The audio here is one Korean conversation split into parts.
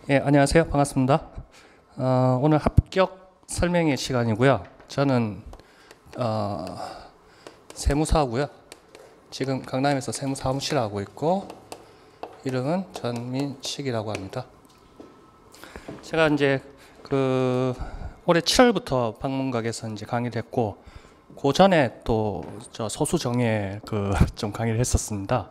예, 안녕하세요. 반갑습니다. 오늘 합격 설명회 시간이고요. 저는 세무사고요. 지금 강남에서 세무사무실 하고 있고, 이름은 전민식이라고 합니다. 제가 이제 올해 7월부터 방문각에서 이제 강의를 했고, 그 전에 또 저 소수정예 좀 강의를 했었습니다.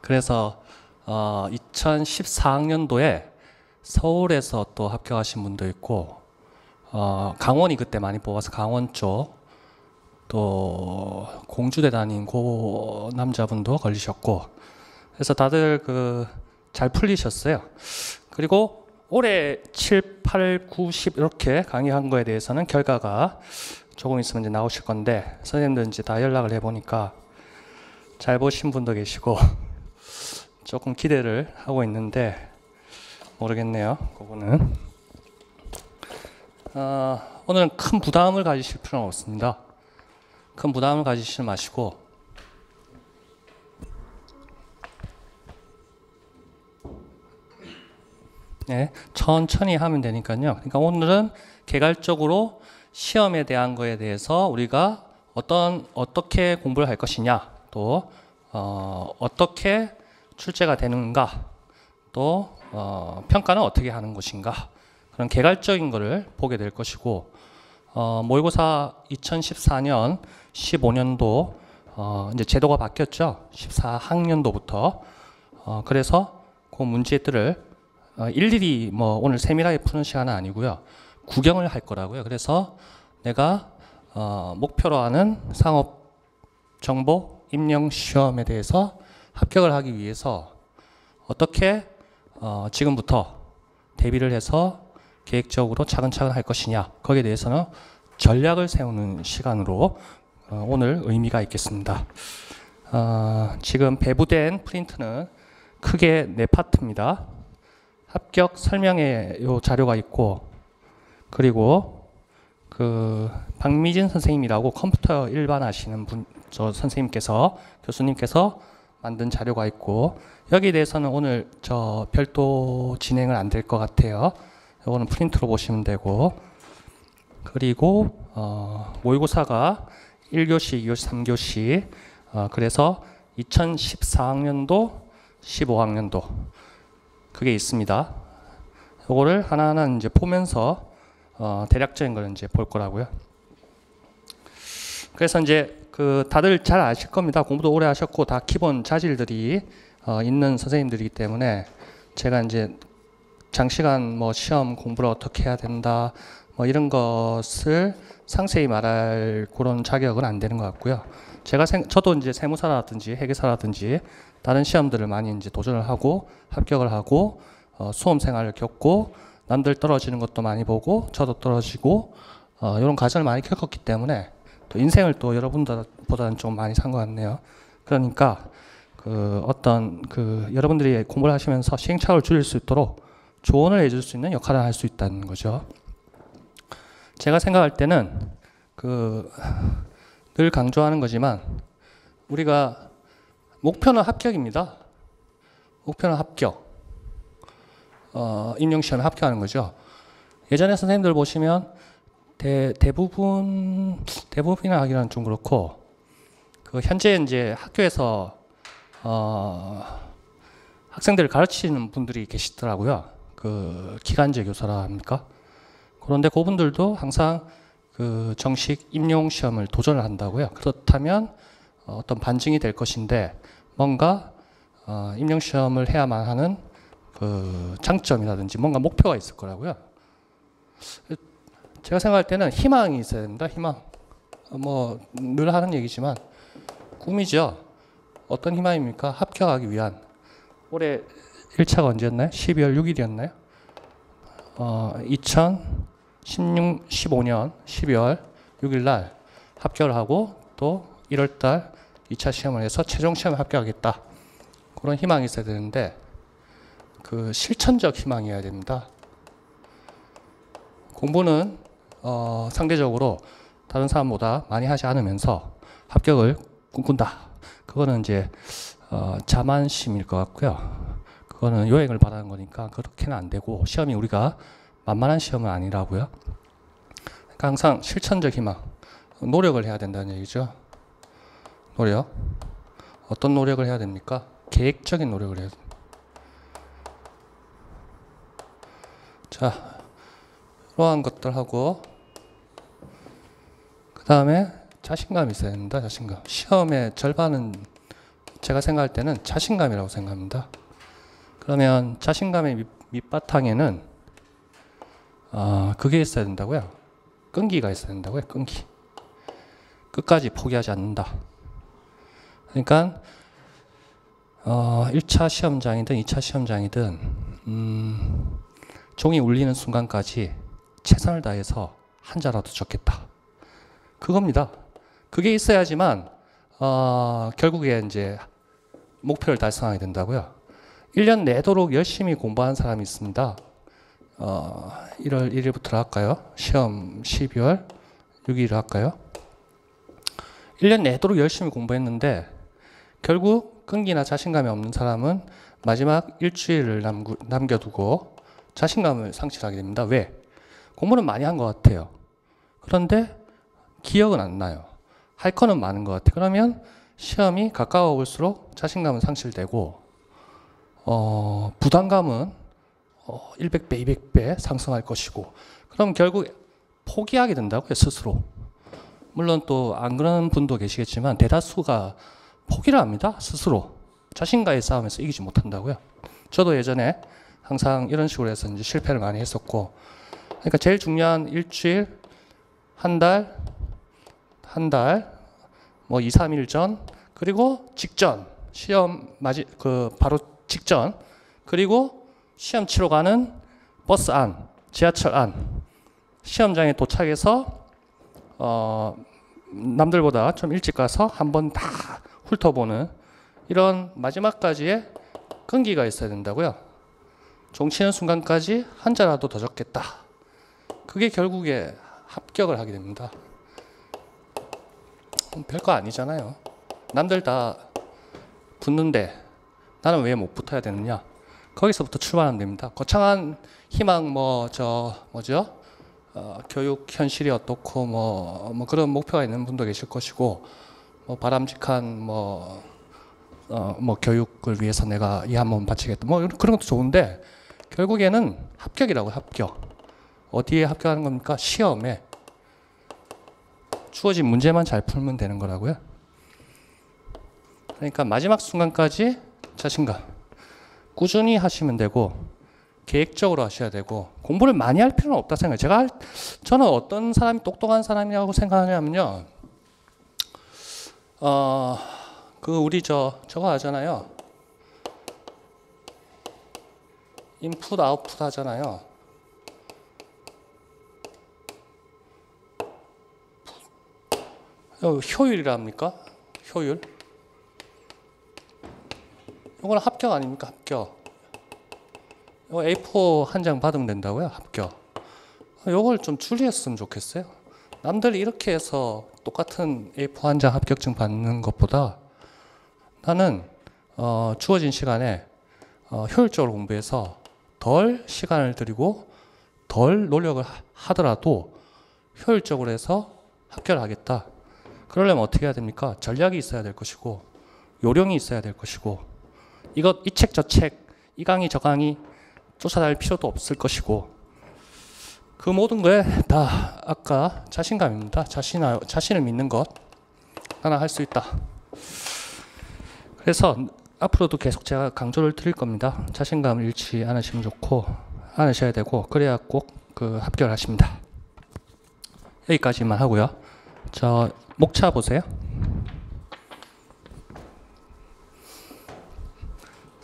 그래서 2014학년도에 서울에서 또 합격하신 분도 있고, 강원이 그때 많이 뽑아서 강원 쪽, 또 공주대 다닌 고 남자분도 걸리셨고, 그래서 다들 잘 풀리셨어요. 그리고 올해 7, 8, 9, 10 이렇게 강의한 거에 대해서는 결과가 조금 있으면 이제 나오실 건데, 선생님들 이제 다 연락을 해보니까 잘 보신 분도 계시고 조금 기대를 하고 있는데 모르겠네요. 그거는 오늘은 큰 부담을 가지실 필요는 없습니다. 큰 부담을 가지시지 마시고 네, 천천히 하면 되니까요. 그러니까 오늘은 개괄적으로 시험에 대한 거에 대해서 우리가 어떻게 공부를 할 것이냐, 또 어떻게 출제가 되는가, 또 평가는 어떻게 하는 것인가, 그런 개괄적인 것을 보게 될 것이고, 모의고사 2014년 15년도 이제 제도가 바뀌었죠. 14학년도부터. 그래서 그 문제들을 일일이 뭐 오늘 세밀하게 푸는 시간은 아니고요. 구경을 할 거라고요. 그래서 내가 목표로 하는 상업정보 임용 시험에 대해서 합격을 하기 위해서 어떻게 지금부터 대비를 해서 계획적으로 차근차근 할 것이냐, 거기에 대해서는 전략을 세우는 시간으로 오늘 의미가 있겠습니다. 지금 배부된 프린트는 크게 4파트입니다. 합격 설명회 요 자료가 있고, 그리고 박미진 선생님이라고 컴퓨터 일반 하시는 저 선생님께서, 교수님께서 만든 자료가 있고, 여기에 대해서는 오늘 저 별도 진행은 안 될 것 같아요. 이거는 프린트로 보시면 되고, 그리고 모의고사가 1교시, 2교시, 3교시, 그래서 2014학년도, 15학년도 그게 있습니다. 이거를 하나하나 이제 보면서 대략적인 걸 이제 볼 거라고요. 그래서 이제 다들 잘 아실 겁니다. 공부도 오래 하셨고 다 기본 자질들이 있는 선생님들이기 때문에 제가 이제 장시간 뭐 시험 공부를 어떻게 해야 된다, 뭐 이런 것을 상세히 말할 그런 자격은 안 되는 것 같고요. 저도 이제 세무사라든지 회계사라든지 다른 시험들을 많이 이제 도전을 하고 합격을 하고 수험 생활을 겪고 남들 떨어지는 것도 많이 보고 저도 떨어지고 이런 과정을 많이 겪었기 때문에 또 인생을 또 여러분들보다는 좀 많이 산 것 같네요. 그러니까 여러분들이 공부를 하시면서 시행착오를 줄일 수 있도록 조언을 해줄 수 있는 역할을 할 수 있다는 거죠. 제가 생각할 때는 늘 강조하는 거지만 우리가 목표는 합격입니다. 목표는 합격. 임용시험에 합격하는 거죠. 예전에 선생님들 보시면 대부분이나 하기는 좀 그렇고, 현재 이제 학교에서 학생들을 가르치는 분들이 계시더라고요. 기간제 교사라 합니까? 그런데 그분들도 항상 정식 임용 시험을 도전을 한다고요. 그렇다면 어떤 반증이 될 것인데, 뭔가 임용 시험을 해야만 하는 장점이라든지 뭔가 목표가 있을 거라고요. 제가 생각할 때는 희망이 있어야 됩니다. 희망. 뭐 늘 하는 얘기지만 꿈이죠. 어떤 희망입니까? 합격하기 위한. 올해 1차가 언제였나요? 12월 6일이었나요? 2015년 12월 6일 날 합격을 하고 또 1월 달 2차 시험을 해서 최종 시험에 합격하겠다. 그런 희망이 있어야 되는데 실천적 희망이어야 됩니다. 공부는 상대적으로 다른 사람보다 많이 하지 않으면서 합격을 꿈꾼다. 그거는 이제 자만심일 것 같고요. 그거는 요행을 바라는 거니까 그렇게는 안 되고, 시험이 우리가 만만한 시험은 아니라고요. 그러니까 항상 실천적 희망, 노력을 해야 된다는 얘기죠. 노력. 어떤 노력을 해야 됩니까? 계획적인 노력을 해야 됩니다. 자, 이러한 것들하고 그 다음에 자신감이 있어야 됩니다. 자신감. 시험의 절반은 제가 생각할 때는 자신감이라고 생각합니다. 그러면 자신감의 밑바탕에는 그게 있어야 된다고요. 끈기가 있어야 된다고요. 끈기. 끝까지 포기하지 않는다. 그러니까 1차 시험장이든 2차 시험장이든 종이 울리는 순간까지 최선을 다해서 한자라도 적겠다. 그겁니다. 그게 있어야지만 결국에 이제 목표를 달성하게 된다고요. 1년 내도록 열심히 공부한 사람이 있습니다. 1월 1일부터 할까요? 시험 12월 6일 할까요? 1년 내도록 열심히 공부했는데 결국 끈기나 자신감이 없는 사람은 마지막 일주일을 남겨두고 자신감을 상실하게 됩니다. 왜? 공부는 많이 한 것 같아요. 그런데 기억은 안 나요. 할 거는 많은 것 같아요. 그러면 시험이 가까워 올수록 자신감은 상실되고 부담감은 100배, 200배 상승할 것이고, 그럼 결국 포기하게 된다고요, 스스로. 물론 또 안 그런 분도 계시겠지만 대다수가 포기를 합니다, 스스로. 자신과의 싸움에서 이기지 못한다고요. 저도 예전에 항상 이런 식으로 해서 이제 실패를 많이 했었고, 그러니까 제일 중요한 일주일, 한 달, 뭐 2, 3일 전, 그리고 직전, 시험 바로 직전, 그리고 시험 치러 가는 버스 안, 지하철 안, 시험장에 도착해서 남들보다 좀 일찍 가서 한번 다 훑어보는 이런 마지막까지의 끈기가 있어야 된다고요. 종치는 순간까지 한자라도 더 적겠다. 그게 결국에 합격을 하게 됩니다. 별거 아니잖아요. 남들 다 붙는데 나는 왜 못 붙어야 되느냐? 거기서부터 출발하면 됩니다. 거창한 희망 교육 현실이 어떻고 뭐 그런 목표가 있는 분도 계실 것이고, 뭐 바람직한 교육을 위해서 내가 이 한 번 바치겠다. 뭐 그런 것도 좋은데 결국에는 합격이라고. 합격. 어디에 합격하는 겁니까? 시험에. 주어진 문제만 잘 풀면 되는 거라고요. 그러니까 마지막 순간까지 자신감. 꾸준히 하시면 되고, 계획적으로 하셔야 되고, 공부를 많이 할 필요는 없다 생각해요. 저는 어떤 사람이 똑똑한 사람이라고 생각하냐면요. 우리 저거 하잖아요. 인풋, 아웃풋 하잖아요. 효율이랍니까? 효율? 이건 합격 아닙니까? 합격. 이거 A4 한 장 받으면 된다고요? 합격. 이걸 좀 줄였으면 좋겠어요. 남들이 이렇게 해서 똑같은 A4 한 장 합격증 받는 것보다 나는 주어진 시간에 효율적으로 공부해서 덜 시간을 들이고 덜 노력을 하더라도 효율적으로 해서 합격을 하겠다. 그러려면 어떻게 해야 됩니까? 전략이 있어야 될 것이고, 요령이 있어야 될 것이고, 이 책 저 책, 이 강의 저 강의 쫓아다닐 필요도 없을 것이고, 그 모든 거에 다 아까 자신감입니다. 자신을 믿는 것. 나는 할 수 있다. 그래서 앞으로도 계속 제가 강조를 드릴 겁니다. 자신감을 잃지 않으셔야 되고, 그래야 꼭 합격을 하십니다. 여기까지만 하고요. 목차 보세요.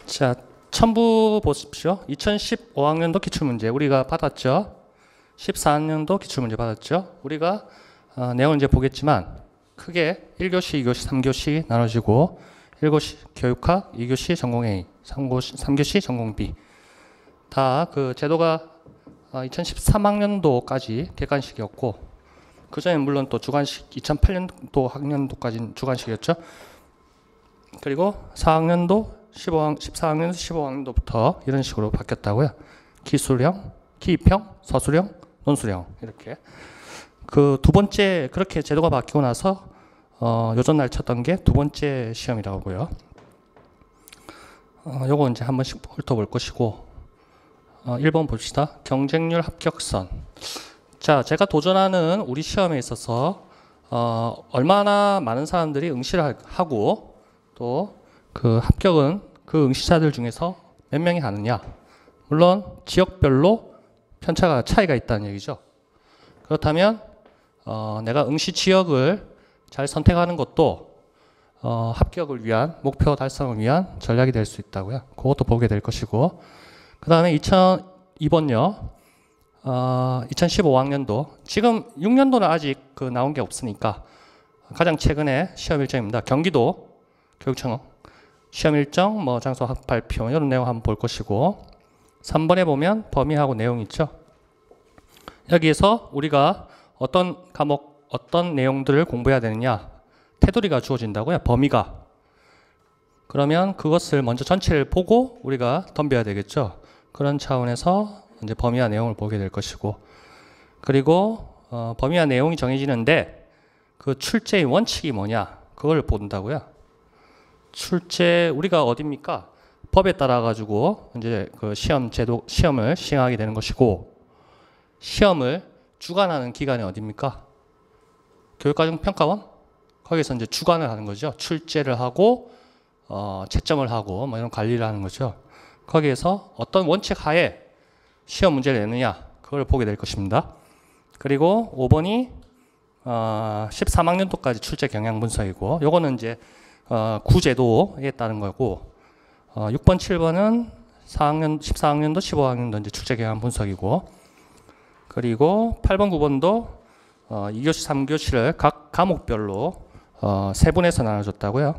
자, 첨부 보십시오. 2015학년도 기출문제 우리가 받았죠. 14학년도 기출문제 받았죠. 우리가 내용을 이제 보겠지만 크게 1교시, 2교시, 3교시 나눠지고 1교시 교육학, 2교시 전공 A, 3교시 전공 B. 다 그 제도가 2013학년도까지 객관식이었고, 그 전에 물론 또 주관식 2008년도 학년도까지는 주관식이었죠. 그리고 4학년도 14학년, 15학년도부터 이런 식으로 바뀌었다고요. 기술형, 기입형, 서술형, 논술형 이렇게. 그 두 번째 그렇게 제도가 바뀌고 나서 요전날 쳤던 게 두 번째 시험이라고요. 요거 이제 한 번씩 훑어볼 것이고 1번 봅시다. 경쟁률 합격선. 자, 제가 도전하는 우리 시험에 있어서 얼마나 많은 사람들이 응시를 하고 또 그 합격은 그 응시자들 중에서 몇 명이 하느냐. 물론 지역별로 편차가 차이가 있다는 얘기죠. 그렇다면 내가 응시 지역을 잘 선택하는 것도 합격을 위한 목표 달성을 위한 전략이 될 수 있다고요. 그것도 보게 될 것이고 그 다음에 2002번요. 2015학년도 지금 6년도는 아직 그 나온 게 없으니까 가장 최근에 시험 일정입니다. 경기도 교육청 시험 일정, 뭐 장소 발표 이런 내용 한번 볼 것이고 3번에 보면 범위하고 내용 있죠. 여기에서 우리가 어떤 과목, 어떤 내용들을 공부해야 되느냐 테두리가 주어진다고요. 범위가. 그러면 그것을 먼저 전체를 보고 우리가 덤벼야 되겠죠. 그런 차원에서 이제 범위와 내용을 보게 될 것이고 그리고 범위와 내용이 정해지는데 그 출제의 원칙이 뭐냐 그걸 본다고요. 출제 우리가 어디입니까? 법에 따라 가지고 이제 그 시험을 시행하게 되는 것이고 시험을 주관하는 기관이 어디입니까? 교육과정평가원? 거기서 이제 주관을 하는 거죠. 출제를 하고 채점을 하고 뭐 이런 관리를 하는 거죠. 거기에서 어떤 원칙 하에 시험 문제를 내느냐 그걸 보게 될 것입니다. 그리고 5번이 13학년도까지 출제 경향 분석이고 요거는 이제 구제도에 따른 거고 6번, 7번은 14학년도, 15학년도 이제 출제 경향 분석이고 그리고 8번, 9번도 2교시, 3교시를 각 과목별로 세분해서 나눠줬다고요.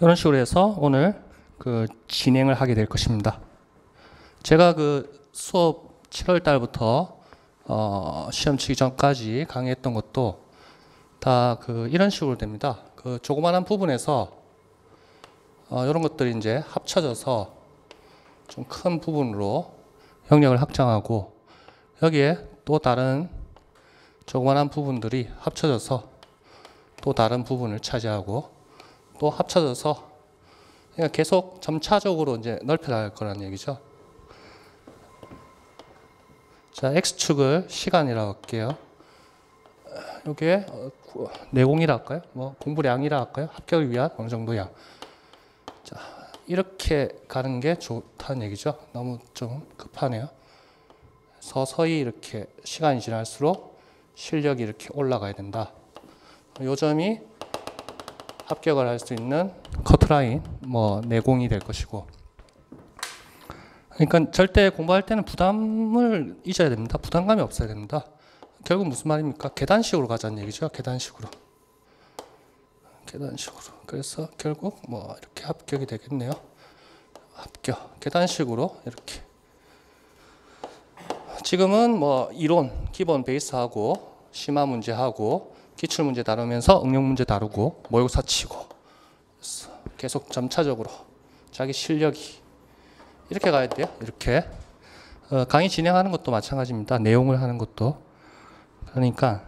이런 식으로 해서 오늘 그 진행을 하게 될 것입니다. 제가 그 수업 7월 달부터 시험 치기 전까지 강의했던 것도 다 그 이런 식으로 됩니다. 그 조그만한 부분에서 이런 것들이 이제 합쳐져서 좀 큰 부분으로 영역을 확장하고 여기에 또 다른 조그만한 부분들이 합쳐져서 또 다른 부분을 차지하고 또 합쳐져서 그러니까 계속 점차적으로 이제 넓혀나갈 거라는 얘기죠. 자, X축을 시간이라고 할게요. 이게 내공이라 할까요? 뭐 공부량이라 할까요? 합격을 위한 어느 정도 양. 자, 이렇게 가는 게 좋다는 얘기죠. 너무 좀 급하네요. 서서히 이렇게 시간이 지날수록 실력이 이렇게 올라가야 된다. 요 점이 합격을 할 수 있는 커트라인, 뭐 내공이 될 것이고. 그러니까 절대 공부할 때는 부담을 잊어야 됩니다. 부담감이 없어야 됩니다. 결국 무슨 말입니까? 계단식으로 가자는 얘기죠. 계단식으로. 계단식으로. 그래서 결국 뭐 이렇게 합격이 되겠네요. 합격. 계단식으로 이렇게. 지금은 뭐 이론, 기본 베이스하고 심화 문제하고 기출 문제 다루면서 응용 문제 다루고 모의고사 치고 계속 점차적으로 자기 실력이 이렇게 가야 돼요. 이렇게 강의 진행하는 것도 마찬가지입니다. 내용을 하는 것도. 그러니까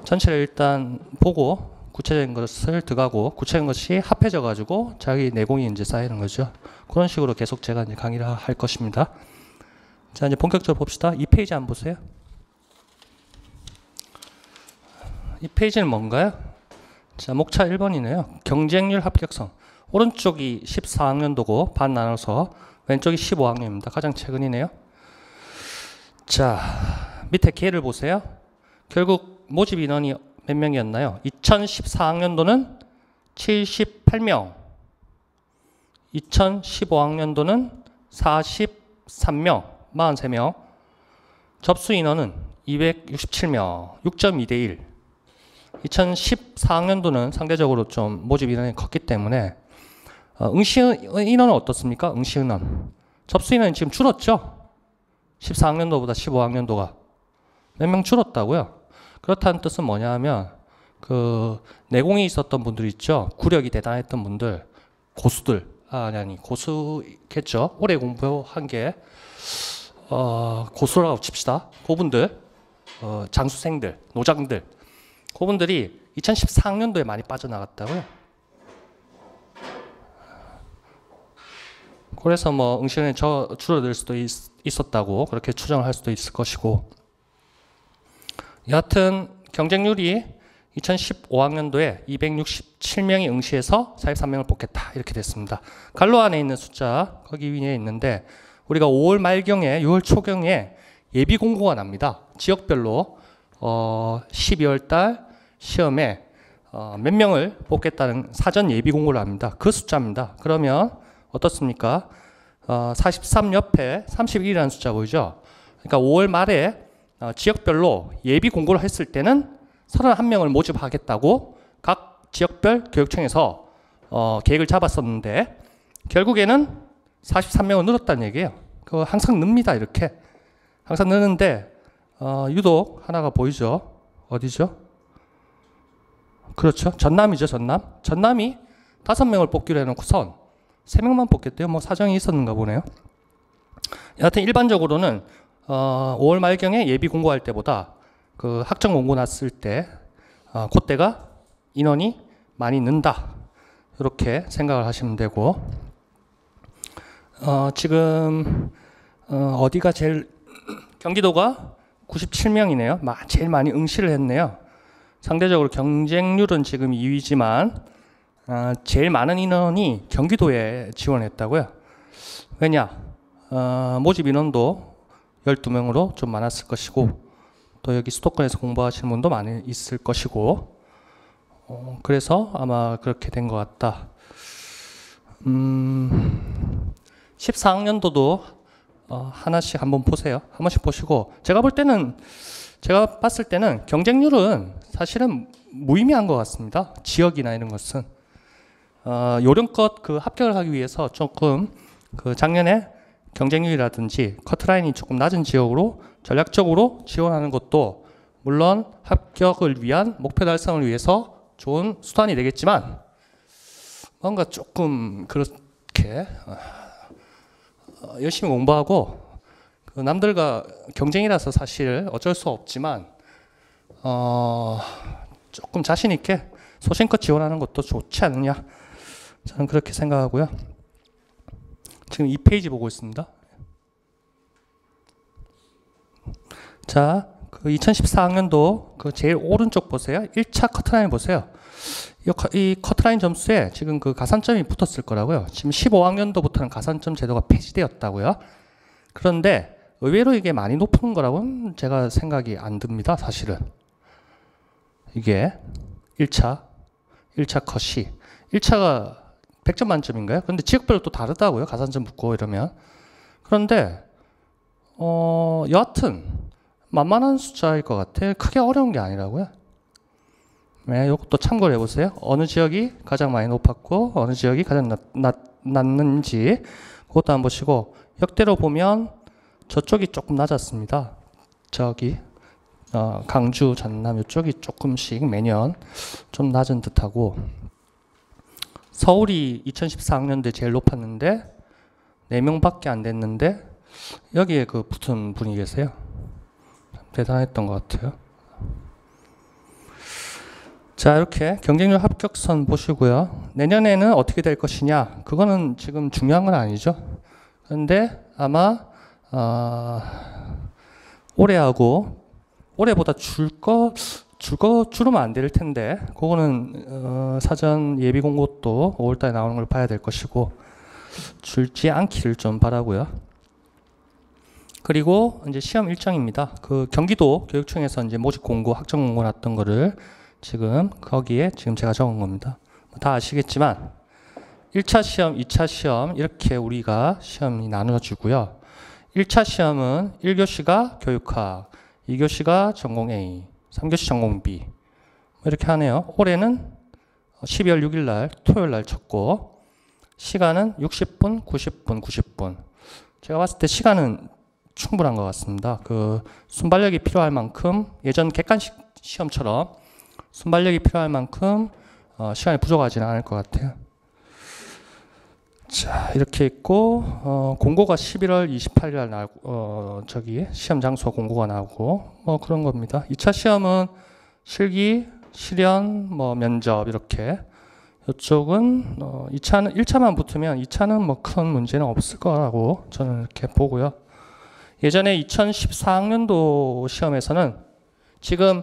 전체를 일단 보고 구체적인 것을 들어가고 구체적인 것이 합해져 가지고 자기 내공이 이제 쌓이는 거죠. 그런 식으로 계속 제가 이제 강의를 할 것입니다. 자, 이제 본격적으로 봅시다. 이 페이지 한번 보세요. 이 페이지는 뭔가요? 자, 목차 1번이네요. 경쟁률 합격선. 오른쪽이 14학년도고 반 나눠서 왼쪽이 15학년입니다. 가장 최근이네요. 자, 밑에 계를 보세요. 결국 모집 인원이 몇 명이었나요? 2014학년도는 78명, 2015학년도는 43명, 43명, 접수 인원은 267명, 6.2대 1. 2014학년도는 상대적으로 좀 모집 인원이 컸기 때문에 응시 인원은 어떻습니까? 응시 인원. 접수 인원이 지금 줄었죠? 14학년도보다 15학년도가. 몇 명 줄었다고요? 그렇다는 뜻은 뭐냐 하면 그 내공이 있었던 분들 있죠? 구력이 대단했던 분들, 고수들, 아니 고수겠죠. 오래 공부한 게 고수라고 칩시다. 그분들 장수생들, 노장들, 그분들이 2014학년도에 많이 빠져나갔다고요. 그래서 뭐 응시량이 줄어들 수도 있었다고 그렇게 추정을 할 수도 있을 것이고, 여하튼 경쟁률이 2015학년도에 267명이 응시해서 43명을 뽑겠다 이렇게 됐습니다. 갈로 안에 있는 숫자 거기 위에 있는데, 우리가 5월 말경에 6월 초경에 예비 공고가 납니다. 지역별로 12월 달 시험에 몇 명을 뽑겠다는 사전 예비 공고를 합니다. 그 숫자입니다. 그러면 어떻습니까? 43 옆에 31이라는 숫자 보이죠? 그러니까 5월 말에 지역별로 예비 공고를 했을 때는 31명을 모집하겠다고 각 지역별 교육청에서 계획을 잡았었는데, 결국에는 43명을 늘었다는 얘기예요. 그거 항상 늡니다. 이렇게 항상 느는데 유독 하나가 보이죠? 어디죠? 그렇죠. 전남이죠. 전남이 5명을 뽑기로 해놓고선 3명만 뽑겠대요. 뭐 사정이 있었는가 보네요. 여하튼 일반적으로는 5월 말경에 예비 공고할 때보다 그 학점 공고 났을 때 그때가 인원이 많이 는다, 이렇게 생각을 하시면 되고, 지금 어디가 제일 경기도가 97명이네요. 제일 많이 응시를 했네요. 상대적으로 경쟁률은 지금 2위지만 제일 많은 인원이 경기도에 지원했다고요. 왜냐? 모집 인원도 12명으로 좀 많았을 것이고, 또 여기 수도권에서 공부하시는 분도 많이 있을 것이고, 그래서 아마 그렇게 된 것 같다. 14학년도도 하나씩 한번 보세요. 한 번씩 보시고, 제가 봤을 때는 경쟁률은 사실은 무의미한 것 같습니다. 지역이나 이런 것은 요령껏 그 합격을 하기 위해서 조금 그 작년에 경쟁률이라든지 커트라인이 조금 낮은 지역으로 전략적으로 지원하는 것도 물론 합격을 위한 목표 달성을 위해서 좋은 수단이 되겠지만, 뭔가 조금 그렇게 열심히 공부하고 그 남들과 경쟁이라서 사실 어쩔 수 없지만 조금 자신 있게 소신껏 지원하는 것도 좋지 않느냐, 저는 그렇게 생각하고요. 지금 2페이지 보고 있습니다. 자, 그 2014학년도 그 제일 오른쪽 보세요. 1차 커트라인 보세요. 이 커트라인 점수에 지금 그 가산점이 붙었을 거라고요. 지금 15학년도부터는 가산점 제도가 폐지되었다고요. 그런데 의외로 이게 많이 높은 거라고는 제가 생각이 안 듭니다. 사실은 이게 1차 컷이 1차가 100점 만점인가요? 근데 지역별로 또 다르다고요. 가산점 붙고 이러면. 그런데 여하튼 만만한 숫자일 것 같아요. 크게 어려운 게 아니라고요. 네, 이것도 참고를 해보세요. 어느 지역이 가장 많이 높았고 어느 지역이 가장 낮는지 그것도 한번 보시고, 역대로 보면 저쪽이 조금 낮았습니다. 저기 강주, 전남 이쪽이 조금씩 매년 좀 낮은 듯하고, 서울이 2014학년도에 제일 높았는데 4명밖에 안 됐는데 여기에 그 붙은 분이 계세요. 대단했던 것 같아요. 자, 이렇게 경쟁률 합격선 보시고요. 내년에는 어떻게 될 것이냐, 그거는 지금 중요한 건 아니죠. 그런데 아마 올해보다 줄으면 안 될 텐데, 그거는 사전 예비 공고도 5월달에 나오는 걸 봐야 될 것이고, 줄지 않기를 좀 바라고요. 그리고 이제 시험 일정입니다. 그 경기도 교육청에서 이제 모집 공고, 학점 공고 났던 거를 지금 거기에 지금 제가 적은 겁니다. 다 아시겠지만 1차 시험, 2차 시험 이렇게 우리가 시험이 나눠지고요. 1차 시험은 1교시가 교육학, 2교시가 전공 A, 3교시 전공 B 이렇게 하네요. 올해는 12월 6일 날 토요일 날 쳤고, 시간은 60분, 90분, 90분. 제가 봤을 때 시간은 충분한 것 같습니다. 그 순발력이 필요할 만큼, 예전 객관식 시험처럼 순발력이 필요할 만큼 시간이 부족하지는 않을 것 같아요. 자, 이렇게 있고 공고가 11월 28일 날 나오고 저기 시험 장소 공고가 나오고 뭐 그런 겁니다. 2차 시험은 실기, 실연, 뭐 면접 이렇게. 이쪽은 2차는 1차만 붙으면 2차는 뭐 큰 문제는 없을 거라고 저는 이렇게 보고요. 예전에 2014학년도 시험에서는 지금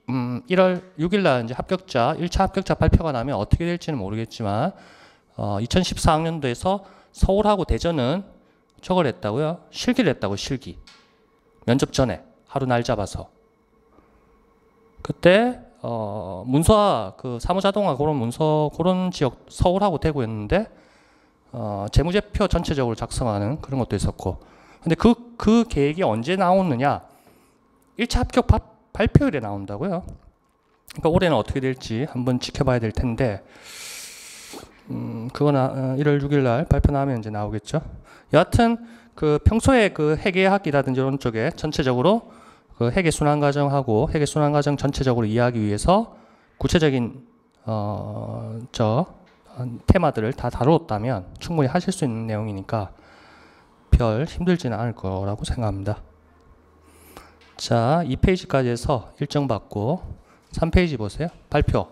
1월 6일 날 이제 합격자 1차 합격자 발표가 나면 어떻게 될지는 모르겠지만 2014학년도에서 서울하고 대전은 저걸 했다고요. 실기를 했다고. 실기. 면접 전에 하루 날 잡아서. 그때 문서와 그 사무자동화 그런 문서 그런 지역 서울하고 대구였는데 재무제표 전체적으로 작성하는 그런 것도 있었고. 근데 그 계획이 언제 나오느냐? 1차 합격 발표일에 나온다고요. 그러니까 올해는 어떻게 될지 한번 지켜봐야 될 텐데 그건 1월 6일 날 발표 나면 이제 나오겠죠. 여하튼 그 평소에 그 회계학이라든지 이런 쪽에 전체적으로 그 회계 순환 과정하고 회계 순환 과정 전체적으로 이해하기 위해서 구체적인 테마들을 다 다루었다면 충분히 하실 수 있는 내용이니까 별 힘들지는 않을 거라고 생각합니다. 자, 2페이지까지 해서 일정 받고 3페이지 보세요. 발표.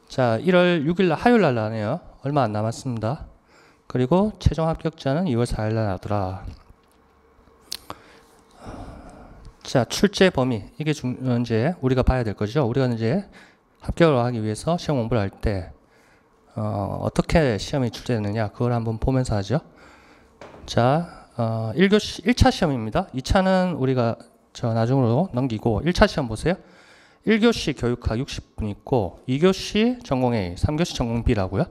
자, 1월 6일 날 화요일 날 나네요. 얼마 안 남았습니다. 그리고 최종 합격자는 2월 4일 날 나더라. 자, 출제 범위. 이게 이제 우리가 봐야 될 거죠. 우리가 이제 합격을 하기 위해서 시험 공부를 할 때 어떻게 시험이 출제되느냐 그걸 한번 보면서 하죠. 자, 1차 시험입니다. 2차는 우리가 나중으로 넘기고 1차 시험 보세요. 1교시 교육학 60분 있고 2교시 전공 A, 3교시 전공 B라고요.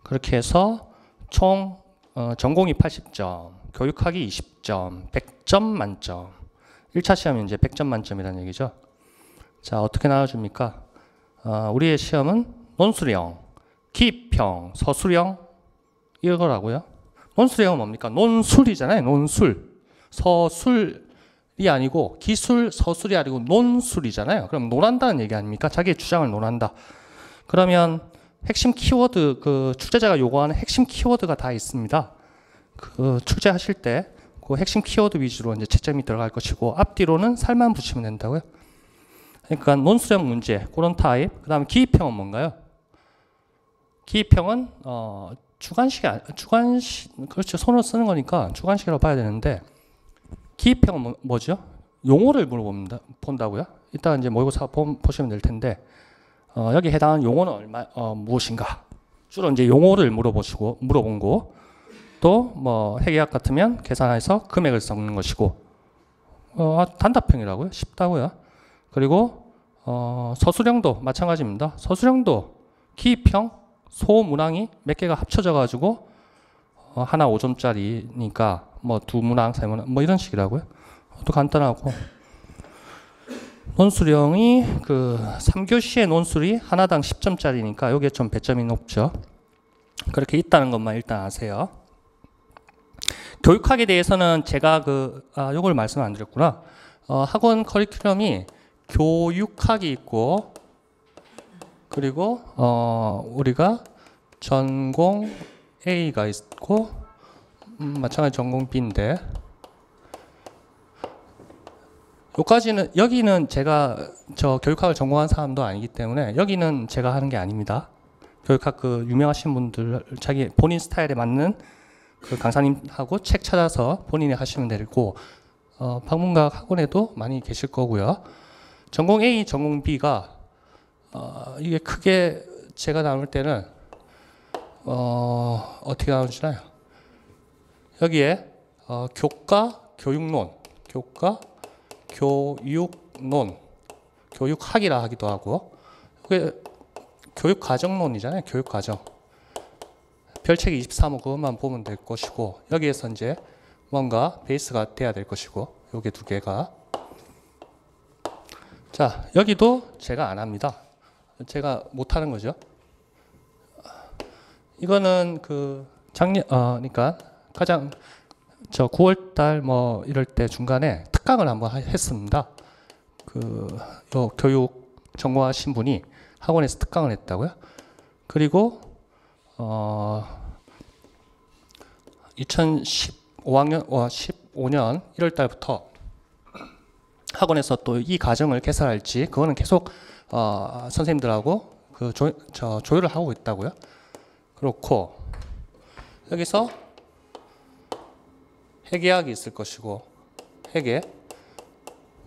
그렇게 해서 총 전공이 80점, 교육학이 20점, 100점 만점. 1차 시험이 이제 100점 만점이라는 얘기죠. 자, 어떻게 나눠줍니까? 우리의 시험은 논술형, 기입형, 서술형 이거라고요. 논술형은 뭡니까? 논술이잖아요. 논술. 서술이 아니고 기술, 서술이 아니고 논술이잖아요. 그럼 논한다는 얘기 아닙니까? 자기의 주장을 논한다. 그러면 핵심 키워드, 그 출제자가 요구하는 핵심 키워드가 다 있습니다. 그 출제하실 때 그 핵심 키워드 위주로 이제 채점이 들어갈 것이고 앞뒤로는 살만 붙이면 된다고요. 그러니까 논술형 문제 그런 타입. 그다음에 기입형은 뭔가요? 기입형은 주관식 그렇죠. 손으로 쓰는 거니까 주관식이라고 봐야 되는데 기입형은 뭐죠? 용어를 본다고요. 이따 이제 모의고사 보시면 될 텐데 여기 해당하는 용어는 무엇인가? 주로 이제 용어를 물어본 거. 또 뭐 회계학 같으면 계산해서 금액을 적는 것이고 단답형이라고요. 쉽다고요. 그리고 서술형도 마찬가지입니다. 서술형도 기입형 소문항이 몇 개가 합쳐져 가지고 하나 5점짜리니까 뭐 두 문항, 세 문항 뭐 이런 식이라고요. 또 간단하고 논술형이 그 3교시의 논술이 하나당 10점짜리니까 여기에 좀 배점이 높죠. 그렇게 있다는 것만 일단 아세요. 교육학에 대해서는 제가 요걸 말씀 안 드렸구나. 학원 커리큘럼이 교육학이 있고 그리고 우리가 전공 A가 있고 마찬가지 전공 B인데 여기까지는 여기는 제가 교육학을 전공한 사람도 아니기 때문에 여기는 제가 하는 게 아닙니다. 교육학 그 유명하신 분들 자기 본인 스타일에 맞는 그 강사님하고 책 찾아서 본인이 하시면 되고 방문각 학원에도 많이 계실 거고요. 전공 A, 전공 B가 이게 크게 제가 나눌 때는 어떻게 나누시나요? 여기에 교과, 교육론, 교과, 교육론, 교육학이라 하기도 하고 그게 교육과정론이잖아요. 교육과정. 별책 23호 그것만 보면 될 것이고 여기에서 이제 뭔가 베이스가 돼야 될 것이고 요게 두 개가 자 여기도 제가 안 합니다. 제가 못 하는 거죠. 이거는 그 그러니까 가장 9월달 뭐 이럴 때 중간에 특강을 한번 했습니다. 요 교육 전공하신 분이 학원에서 특강을 했다고요. 그리고 2015년 1월 달부터 학원에서 또 이 과정을 개설할지 그거는 계속 선생님들하고 조율을 하고 있다고요. 그렇고 여기서 회계학이 있을 것이고 회계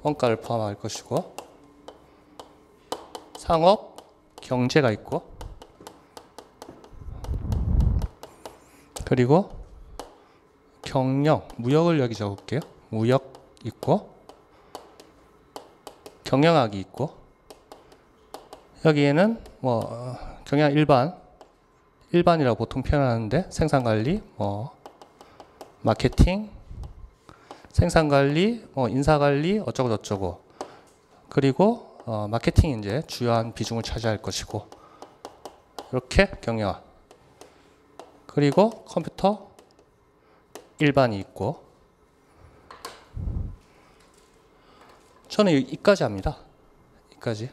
원가를 포함할 것이고 상업 경제가 있고 그리고 경영 무역을 여기 적을게요. 무역 있고 경영학이 있고 여기에는 뭐 경영 일반이라고 보통 표현하는데 생산관리, 뭐 마케팅, 생산관리, 뭐 인사관리 어쩌고 저쩌고 그리고 마케팅이 이제 주요한 비중을 차지할 것이고 이렇게 경영학 그리고 컴퓨터 일반이 있고 저는 이까지 합니다. 이까지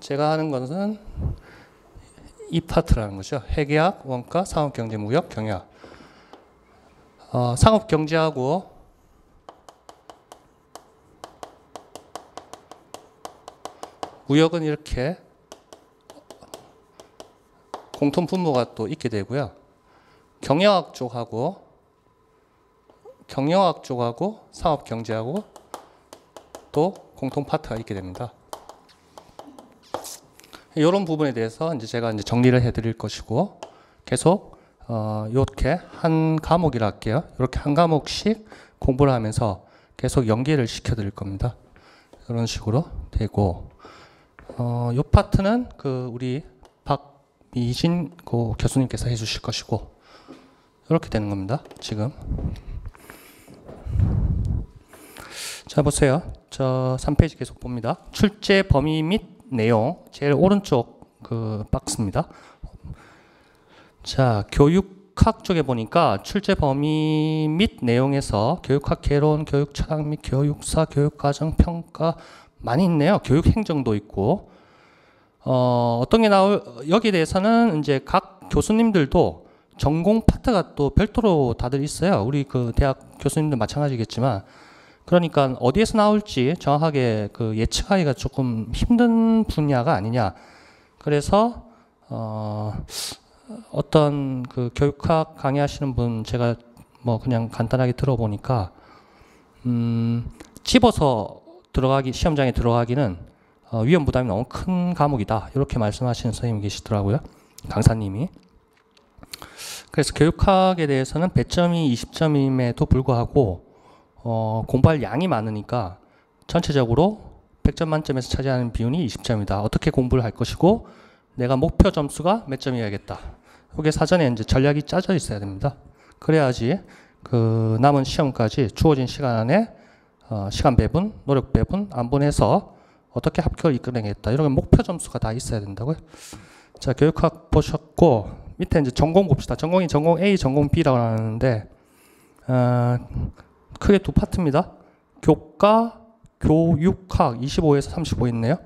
제가 하는 것은 이 파트라는 거죠. 회계학, 원가, 상업경제, 무역, 경영학. 상업경제하고 무역은 이렇게 공통 분모가 또 있게 되고요. 경영학 쪽하고 상업경제하고 또 공통 파트가 있게 됩니다. 이런 부분에 대해서 이제 제가 이제 정리를 해드릴 것이고 계속 이렇게 한 과목이라 할게요. 이렇게 한 과목씩 공부를 하면서 계속 연계를 시켜드릴 겁니다. 이런 식으로 되고 이 파트는 우리 박미진 교수님께서 해주실 것이고 이렇게 되는 겁니다. 지금 자 보세요. 저 3페이지 계속 봅니다. 출제 범위 및 내용 제일 오른쪽 박스입니다. 자 교육학 쪽에 보니까 출제 범위 및 내용에서 교육학 개론, 교육 철학 및 교육사, 교육과정 평가 많이 있네요. 교육행정도 있고 어떤 게 여기에 대해서는 이제 각 교수님들도 전공 파트가 또 별도로 다들 있어요. 우리 대학 교수님들 마찬가지겠지만 그러니까 어디에서 나올지 정확하게 예측하기가 조금 힘든 분야가 아니냐. 그래서 어떤 교육학 강의하시는 분 제가 뭐 그냥 간단하게 들어보니까 집어서 시험장에 들어가기는 위험 부담이 너무 큰 과목이다. 이렇게 말씀하시는 선생님이 계시더라고요. 강사님이. 그래서 교육학에 대해서는 배점이 20점임에도 불구하고 공부할 양이 많으니까 전체적으로 100점 만점에서 차지하는 비율이 20점이다. 어떻게 공부를 할 것이고 내가 목표 점수가 몇 점이어야겠다. 이게 사전에 이제 전략이 짜져 있어야 됩니다. 그래야지 남은 시험까지 주어진 시간 안에 시간 배분, 노력 배분, 안분해서 어떻게 합격을 이끌어내겠다. 이런 목표 점수가 다 있어야 된다고요. 자, 교육학 보셨고 밑에 이제 전공 봅시다. 전공이 전공 A, 전공 B라고 하는데 크게 두 파트입니다. 교과, 교육학 25에서 35 있네요.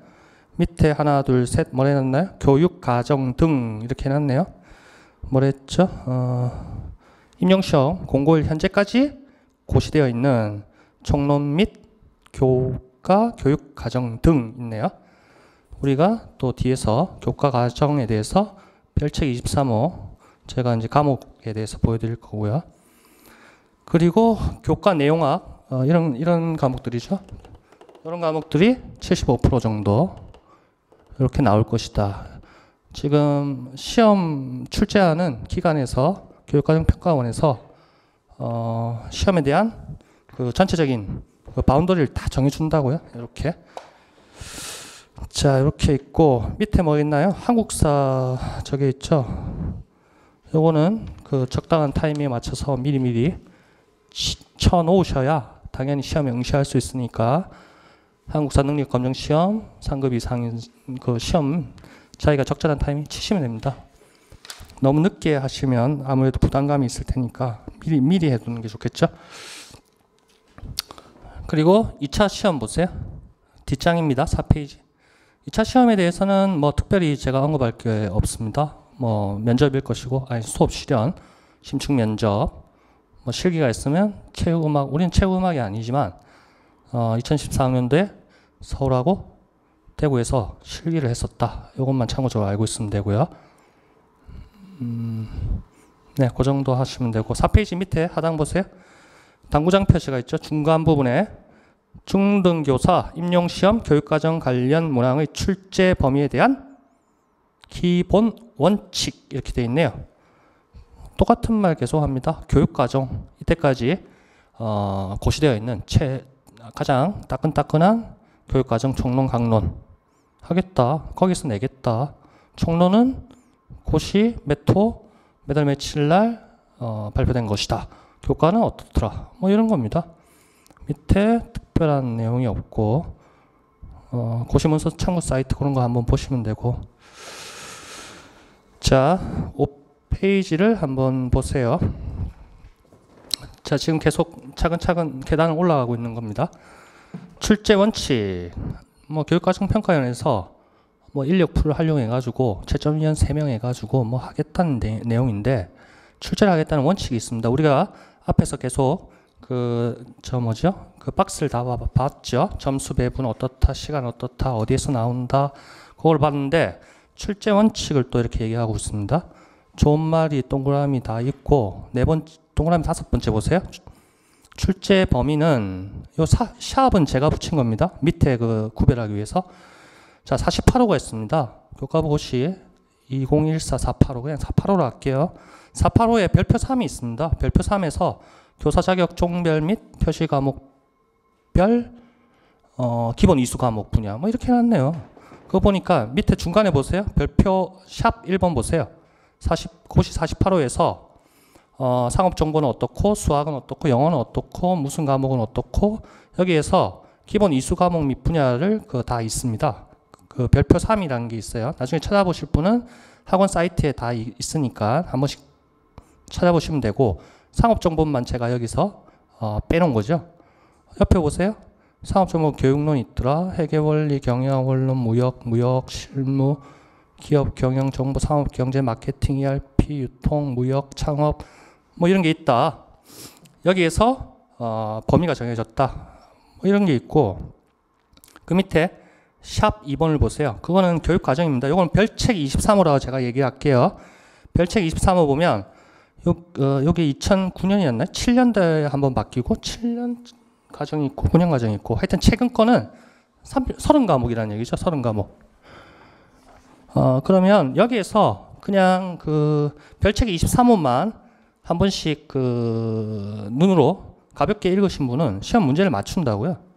밑에 하나, 둘, 셋 뭐라 해놨나요? 교육, 가정 등 이렇게 해놨네요. 뭐라 했죠? 임용시험 공고일 현재까지 고시되어 있는 총론 및 교과, 교육, 가정 등 있네요. 우리가 또 뒤에서 교과, 가정에 대해서 별책 23호 제가 이제 과목에 대해서 보여드릴 거고요. 그리고 교과 내용학 이런 과목들이죠. 이런 과목들이 75% 정도 이렇게 나올 것이다. 지금 시험 출제하는 기관에서 교육과정평가원에서 시험에 대한 전체적인 바운더리를 다 정해준다고요. 이렇게. 자, 이렇게 있고 밑에 뭐 있나요? 한국사 저게 있죠. 요거는 적당한 타이밍에 맞춰서 미리미리 쳐놓으셔야 당연히 시험에 응시할 수 있으니까 한국사 능력검정시험 상급 이상인 시험 자기가 적절한 타이밍 치시면 됩니다. 너무 늦게 하시면 아무래도 부담감이 있을 테니까 미리 해두는 게 좋겠죠. 그리고 2차 시험 보세요. 뒷장입니다. 4페이지. 2차 시험에 대해서는 뭐 특별히 제가 언급할 게 없습니다. 뭐 면접일 것이고, 아니 수업 실연, 심층 면접, 뭐 실기가 있으면 체육음악, 우리는 체육음악이 아니지만 2014학년도에 서울하고 대구에서 실기를 했었다. 이것만 참고적으로 알고 있으면 되고요. 네, 그 정도 하시면 되고 4페이지 밑에 하단 보세요. 당구장 표시가 있죠. 중간 부분에 중등교사 임용시험 교육과정 관련 문항의 출제 범위에 대한 기본 원칙 이렇게 되어 있네요. 똑같은 말 계속합니다. 교육과정 이때까지 고시되어 있는 가장 따끈따끈한 교육과정 총론 강론 하겠다. 거기서 내겠다. 총론은 고시 몇 월 며칠 날 발표된 것이다. 교과는 어떻더라. 뭐 이런 겁니다. 밑에 특별한 내용이 없고 고시문서 참고 사이트 그런 거 한번 보시면 되고 자 5페이지를 한번 보세요. 자 지금 계속 차근차근 계단을 올라가고 있는 겁니다. 출제 원칙 뭐 교육과정 평가위원회에서 뭐 인력풀을 활용해 가지고 채점위원 3명 해 가지고 뭐 하겠다는 내용인데 출제를 하겠다는 원칙이 있습니다. 우리가 앞에서 계속 그 박스를 다 봤죠. 점수 배분 어떻다, 시간 어떻다, 어디에서 나온다 그걸 봤는데 출제 원칙을 또 이렇게 얘기하고 있습니다. 좋은 말이 동그라미 다 있고 동그라미 5번째 보세요. 출제 범위는 요 샵은 제가 붙인 겁니다. 밑에 그 구별하기 위해서. 자 48호가 있습니다. 교과부 고시 2014-485 그냥 485로 할게요. 485에 별표 3이 있습니다. 별표 3에서 교사 자격 종별 및 표시 과목별 기본 이수 과목 분야 뭐 이렇게 해놨네요. 그거 보니까 밑에 중간에 보세요. 별표 샵 1번 보세요. 고시 48호에서 상업 정보는 어떻고 수학은 어떻고 영어는 어떻고 무슨 과목은 어떻고 여기에서 기본 이수 과목 및 분야를 다 있습니다. 그 별표 3이라는 게 있어요. 나중에 찾아보실 분은 학원 사이트에 다 있으니까 한 번씩 찾아보시면 되고 상업정보만 제가 여기서 빼놓은 거죠. 옆에 보세요. 상업정보 교육론 있더라. 회계원리, 경영원론, 무역, 실무, 기업, 경영, 정보, 상업, 경제, 마케팅, ERP, 유통, 무역, 창업 뭐 이런 게 있다. 여기에서 범위가 정해졌다. 뭐 이런 게 있고 그 밑에 샵 2번을 보세요. 그거는 교육과정입니다. 이건 별책 23호라고 제가 얘기할게요. 별책 23호 보면 여기 2009년이었나요? 7년도에 한번 바뀌고 7년 과정이 있고 9년 과정이 있고 하여튼 최근 거는 30과목이라는 얘기죠. 30과목. 그러면 여기에서 그냥 그 별책 23호만 한 번씩 눈으로 가볍게 읽으신 분은 시험 문제를 맞춘다고요.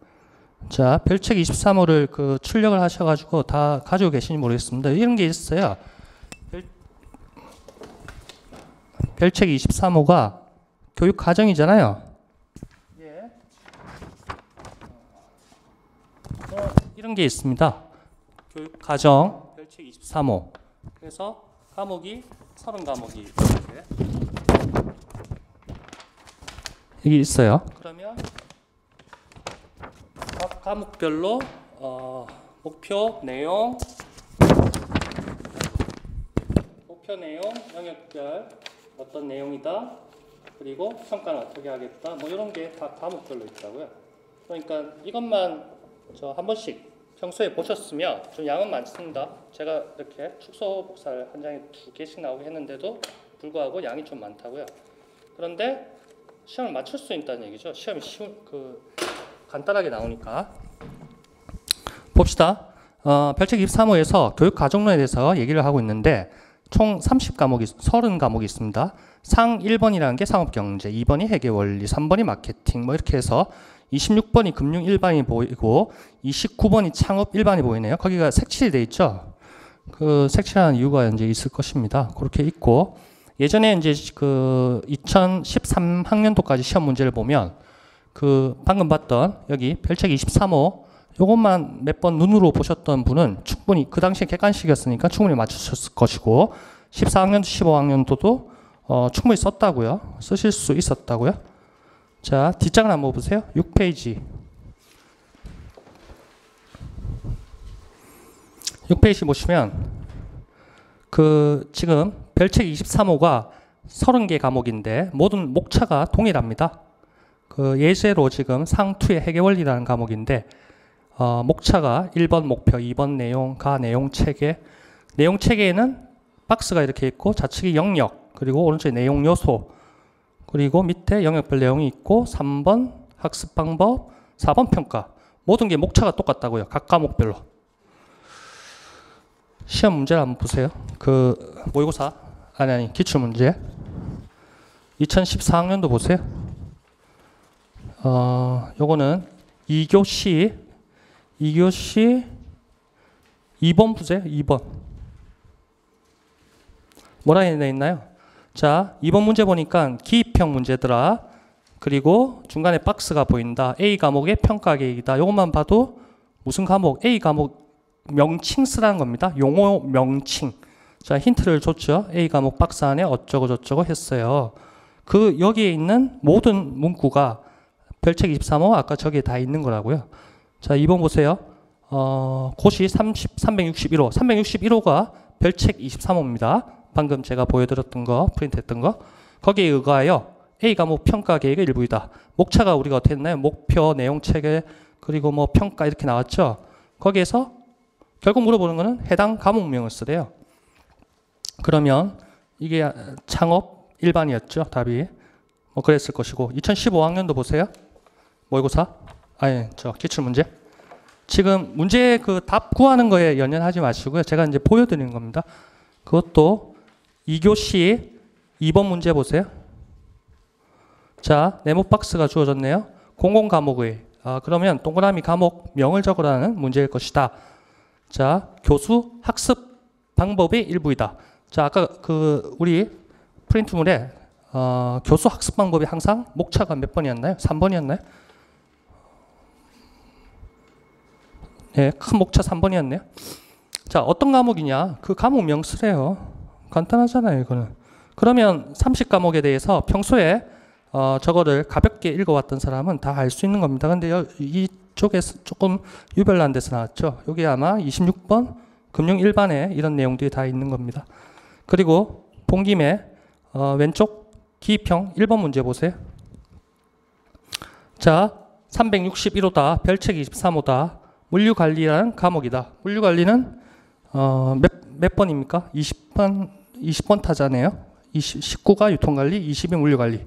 자, 별책 23호를 출력을 하셔가지고 다 가지고 계시는지 모르겠습니다. 이런 게 있어요. 별책 23호가 교육 과정이잖아요. 예. 이런 게 있습니다. 교육 과정 별책 23호. 그래서 과목이 30과목이 여기 있어요. 그러면 각 과목별로 목표 내용, 영역별 어떤 내용이다. 그리고 평가는 어떻게 하겠다. 뭐 이런 게 다 과목별로 있다고요. 그러니까 이것만 한 번씩 평소에 보셨으면 좀 양은 많습니다. 제가 이렇게 축소 복사를 한 장에 2개씩 나오게 했는데도 불구하고 양이 좀 많다고요. 그런데 시험을 맞출 수 있다는 얘기죠. 시험이 간단하게 나오니까. 봅시다. 별책 23호에서 교육 과정론에 대해서 얘기를 하고 있는데 총 30과목이 있습니다. 상 1번이라는 게 상업경제, 2번이 회계원리, 3번이 마케팅 뭐 이렇게 해서 26번이 금융 일반이 보이고 29번이 창업 일반이 보이네요. 거기가 색칠이 돼 있죠. 그 색칠하는 이유가 이제 있을 것입니다. 그렇게 있고 예전에 이제 2013학년도까지 시험 문제를 보면 방금 봤던 여기 별책 23호 요것만 몇 번 눈으로 보셨던 분은 충분히 그 당시에 객관식이었으니까 충분히 맞추셨을 것이고 14학년도 15학년도도 충분히 썼다고요. 쓰실 수 있었다고요. 자, 뒷장을 한번 보세요. 6페이지. 6페이지 보시면 지금 별책 23호가 30개 과목인데 모든 목차가 동일합니다. 예제로 지금 상2의 회계원리라는 과목인데 목차가 1번 목표, 2번 내용, 가 내용 체계. 내용 체계에는 박스가 이렇게 있고 좌측이 영역, 그리고 오른쪽에 내용 요소, 그리고 밑에 영역별 내용이 있고 3번 학습 방법, 4번 평가. 모든 게 목차가 똑같다고요. 각 과목별로. 시험 문제를 한번 보세요. 모의고사 아니 기출문제 2014학년도 보세요. 요거는 2교시 2번 보세요. 2번 뭐라 되어 있나요? 자, 2번 문제 보니까 기입형 문제더라. 그리고 중간에 박스가 보인다. A 과목의 평가 계획이다. 요것만 봐도 무슨 과목? A 과목 명칭 쓰라는 겁니다. 용어 명칭. 자, 힌트를 줬죠. A 과목 박스 안에 어쩌고 저쩌고 했어요. 여기에 있는 모든 문구가 별책 23호 아까 저기에 다 있는 거라고요. 자, 2번 보세요. 고시 361호. 361호가 별책 23호입니다. 방금 제가 보여드렸던 거, 프린트했던 거. 거기에 의거하여 A 과목 평가 계획의 일부이다. 목차가 우리가 어떻게 했나요? 목표, 내용 체계, 그리고 뭐 평가 이렇게 나왔죠. 거기에서 결국 물어보는 거는 해당 과목명을 쓰래요. 그러면 이게 창업 일반이었죠. 답이. 뭐 그랬을 것이고. 2015학년도 보세요. 모의고사. 기출문제. 지금 문제 답 구하는 거에 연연하지 마시고요. 제가 이제 보여드리는 겁니다. 그것도 2교시 2번 문제 보세요. 자, 네모 박스가 주어졌네요. 공공 과목의. 그러면 동그라미 과목명을 적으라는 문제일 것이다. 자, 교수 학습 방법의 일부이다. 자, 아까 우리 프린트물에 교수 학습 방법이 항상 목차가 몇 번이었나요? 3번이었나요? 네, 큰 목차 3번이었네요. 자, 어떤 과목이냐? 그 과목명 쓰래요. 간단하잖아요, 이거는. 그러면 30과목에 대해서 평소에 저거를 가볍게 읽어왔던 사람은 다 알 수 있는 겁니다. 근데 이쪽에서 조금 유별난 데서 나왔죠. 여기 아마 26번 금융 일반에 이런 내용들이 다 있는 겁니다. 그리고 본 김에 왼쪽 기입형 1번 문제 보세요. 자, 361호다. 별책 23호다. 물류관리라는 과목이다. 물류관리는 몇 번입니까? 20번 타자네요. 19가 유통관리, 20이 물류관리.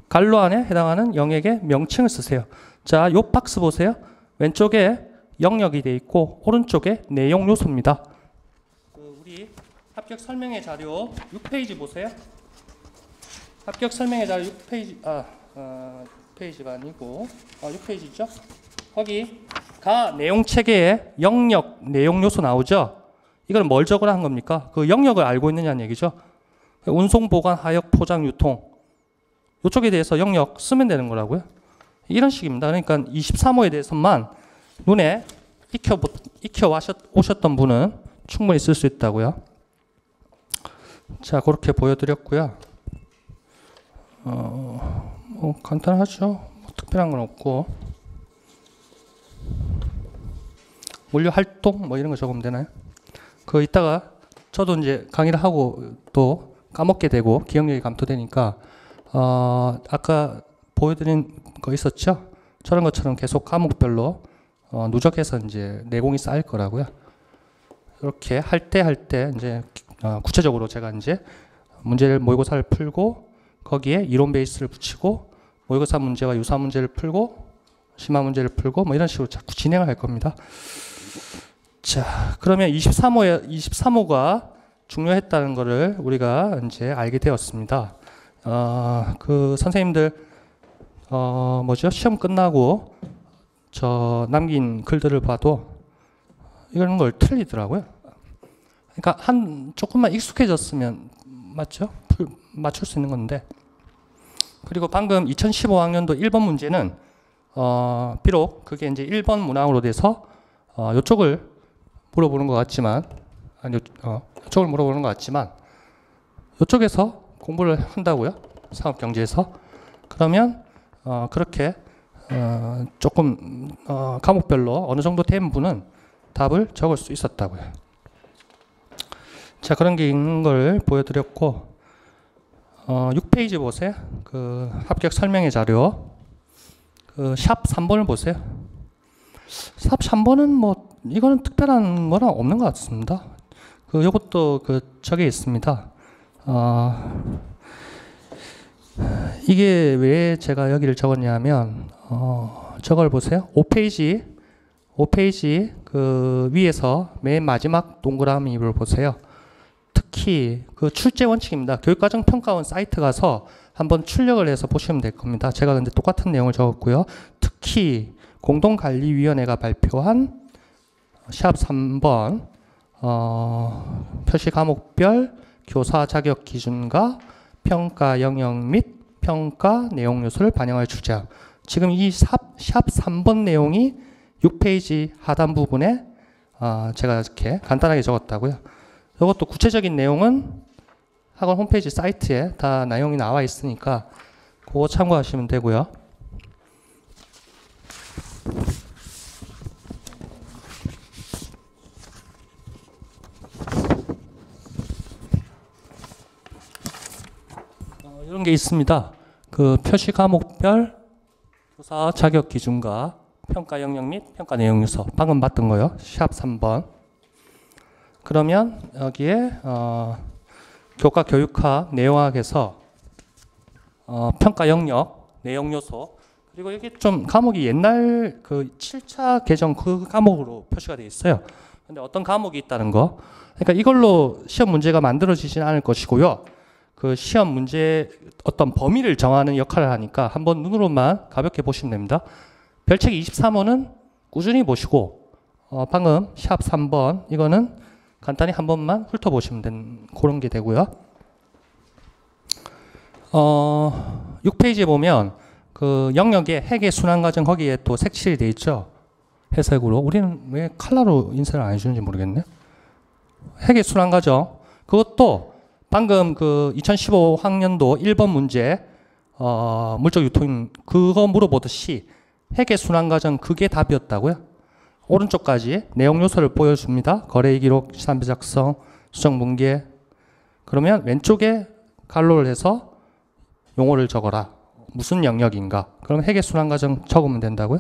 관로 안에 해당하는 영역의 명칭을 쓰세요. 자, 요 박스 보세요. 왼쪽에 영역이 되어 있고 오른쪽에 내용 요소입니다. 우리 합격 설명회 자료 6페이지 보세요. 합격 설명회 자료 6페이지, 6페이지가 아니고 6페이지죠. 거기 가 내용 체계에 영역, 내용 요소 나오죠. 이건 뭘 적으라 한 겁니까? 그 영역을 알고 있느냐는 얘기죠. 운송, 보관, 하역, 포장, 유통. 이쪽에 대해서 영역 쓰면 되는 거라고요. 이런 식입니다. 그러니까 23호에 대해서만 눈에 익혀 오셨던 분은 충분히 쓸 수 있다고요. 자, 그렇게 보여드렸고요. 뭐 간단하죠. 뭐 특별한 건 없고. 물류 활동 뭐 이런 거 적으면 되나요? 이따가 저도 이제 강의를 하고 또 까먹게 되고 기억력이 감소되니까 아까 보여드린 거 있었죠? 저런 것처럼 계속 과목별로 누적해서 이제 내공이 쌓일 거라고요. 이렇게 할 때 이제 구체적으로 제가 이제 모의고사를 풀고 거기에 이론 베이스를 붙이고 모의고사 문제와 유사 문제를 풀고 심화 문제를 풀고 뭐 이런 식으로 자꾸 진행을 할 겁니다. 자, 그러면 23호가 중요했다는 것을 우리가 이제 알게 되었습니다. 선생님들 시험 끝나고 남긴 글들을 봐도 이런 걸 틀리더라고요. 그러니까 조금만 익숙해졌으면 맞출 수 있는 건데. 그리고 방금 2015학년도 1번 문제는 비록 그게 이제 1번 문항으로 돼서 이쪽을 물어보는 것 같지만 이쪽을 물어보는 것 같지만 이쪽에서 공부를 한다고요. 상업경제에서. 그러면 그렇게 조금 과목별로 어느 정도 된 분은 답을 적을 수 있었다고요. 자, 그런 게 있는 걸 보여드렸고, 6페이지 보세요. 그 합격 설명의 자료. 그 샵 3번을 보세요. 샵 3번은 뭐 이거는 특별한 거는 없는 것 같습니다. 그 요것도 그 저게 있습니다. 이게 왜 제가 여기를 적었냐면 저걸 보세요. 5페이지 그 위에서 맨 마지막 동그라미를 보세요. 특히 그 출제 원칙입니다. 교육과정 평가원 사이트 가서 한번 출력을 해서 보시면 될 겁니다. 제가 근데 똑같은 내용을 적었고요. 특히 공동관리위원회가 발표한 샵 3번 표시 과목별 교사 자격 기준과 평가 영역 및 평가 내용 요소를 반영하여 출제함. 지금 이 샵 3번 내용이 6페이지 하단 부분에 제가 이렇게 간단하게 적었다고요. 이것도 구체적인 내용은 학원 홈페이지 사이트에 다 내용이 나와 있으니까 그거 참고하시면 되고요. 이런 게 있습니다. 그 표시 과목별 교사 자격 기준과 평가 영역 및 평가 내용 요소 방금 봤던 거요. 샵 3번. 그러면 여기에 교과 교육학 내용학에서 평가 영역 내용 요소 그리고 여기 좀 과목이 옛날 그 7차 개정 그 과목으로 표시가 되어 있어요. 근데 어떤 과목이 있다는 거. 그러니까 이걸로 시험 문제가 만들어지진 않을 것이고요. 그 시험 문제 어떤 범위를 정하는 역할을 하니까 한번 눈으로만 가볍게 보시면 됩니다. 별책 23호는 꾸준히 보시고 방금 샵 3번 이거는 간단히 한 번만 훑어보시면 되는 그런 게 되고요. 6페이지에 보면 그 영역에 회계 순환 과정 거기에 또 색칠이 돼 있죠. 회색으로. 우리는 왜 컬러로 인쇄를 안 해주는지 모르겠네. 회계 순환 과정 그것도 방금 그 2015 학년도 1번 문제 물적 유통 그거 물어보듯이 회계 순환 과정 그게 답이었다고요. 오른쪽까지 내용 요소를 보여줍니다. 거래 기록, 시산표 작성, 수정 분계. 그러면 왼쪽에 갈로를 해서 용어를 적어라. 무슨 영역인가? 그럼 회계 순환 과정 적으면 된다고요.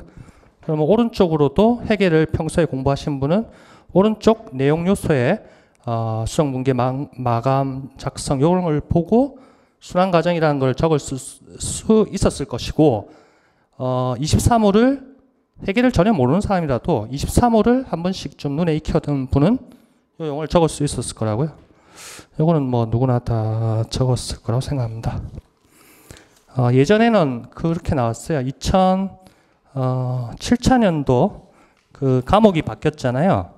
그러면 오른쪽으로도 회계를 평소에 공부하신 분은 오른쪽 내용 요소에 수정 분계 마감 작성 이런 걸 보고 순환 과정이라는 걸 적을 수 있었을 것이고 23호를 회계를 전혀 모르는 사람이라도 23호를 한 번씩 좀 눈에 익혀둔 분은 이 용어를 적을 수 있었을 거라고요. 이거는 뭐 누구나 다 적었을 거라고 생각합니다. 예전에는 그렇게 나왔어요. 2007차년도 그 과목이 바뀌었잖아요.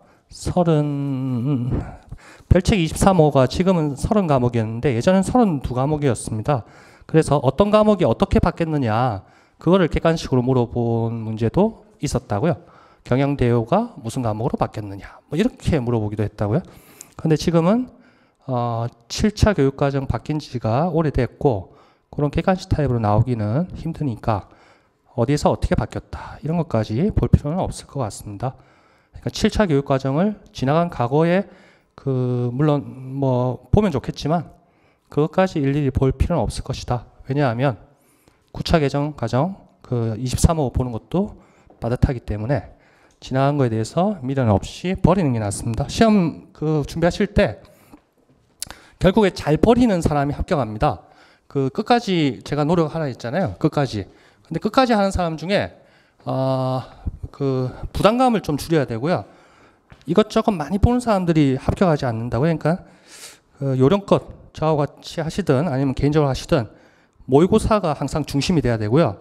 별책 23호가 지금은 30과목이었는데 예전엔 32과목이었습니다. 그래서 어떤 과목이 어떻게 바뀌었느냐 그거를 객관식으로 물어본 문제도 있었다고요. 경영대우가 무슨 과목으로 바뀌었느냐 뭐 이렇게 물어보기도 했다고요. 근데 지금은 7차 교육과정 바뀐 지가 오래됐고 그런 객관식 타입으로 나오기는 힘드니까 어디서 어떻게 바뀌었다 이런 것까지 볼 필요는 없을 것 같습니다. 그러니까 7차 교육과정을 지나간 과거에 물론 뭐 보면 좋겠지만 그것까지 일일이 볼 필요는 없을 것이다. 왜냐하면 9차 개정 과정 그 23호 보는 것도 빠듯하기 때문에 지나간 거에 대해서 미련 없이 버리는 게 낫습니다. 시험 그 준비하실 때 결국에 잘 버리는 사람이 합격합니다. 그 끝까지 제가 노력하라 했잖아요. 끝까지. 근데 끝까지 하는 사람 중에 그 부담감을 좀 줄여야 되고요. 이것저것 많이 보는 사람들이 합격하지 않는다고. 그러니까 그 요령껏 저와 같이 하시든 아니면 개인적으로 하시든 모의고사가 항상 중심이 돼야 되고요.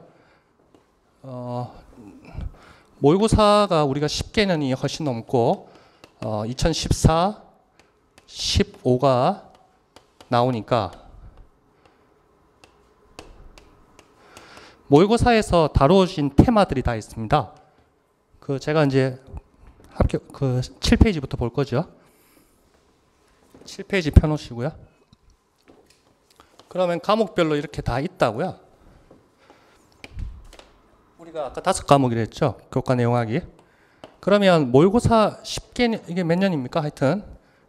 모의고사가 우리가 10개년이 훨씬 넘고 2014, 15가 나오니까 모의고사에서 다루어진 테마들이 다 있습니다. 그 제가 이제 합격 그 7페이지부터 볼 거죠. 7페이지 펴놓으시고요. 그러면 과목별로 이렇게 다 있다고요. 우리가 아까 5과목이라 했죠. 교과 내용하기. 그러면 모의고사 10개 이게 몇 년입니까? 하여튼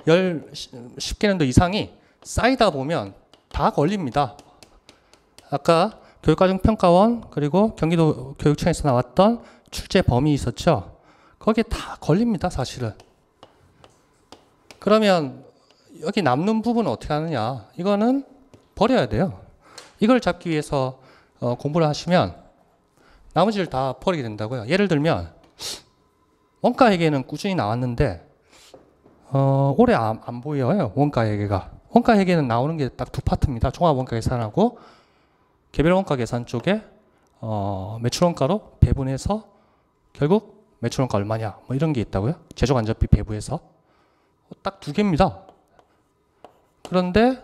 10개년도 이상이 쌓이다 보면 다 걸립니다. 아까 교육과정평가원 그리고 경기도 교육청에서 나왔던 출제 범위 있었죠. 거기에 다 걸립니다, 사실은. 그러면 여기 남는 부분은 어떻게 하느냐? 이거는 버려야 돼요. 이걸 잡기 위해서 공부를 하시면 나머지를 다 버리게 된다고요. 예를 들면 원가회계는 꾸준히 나왔는데 올해 안 보여요. 원가회계가. 원가회계는 나오는 게 딱 두 파트입니다. 종합원가계산하고 개별원가계산 쪽에 매출원가로 배분해서 결국 매출원가 얼마냐 뭐 이런 게 있다고요. 제조간접비 배부해서 딱 두 개입니다. 그런데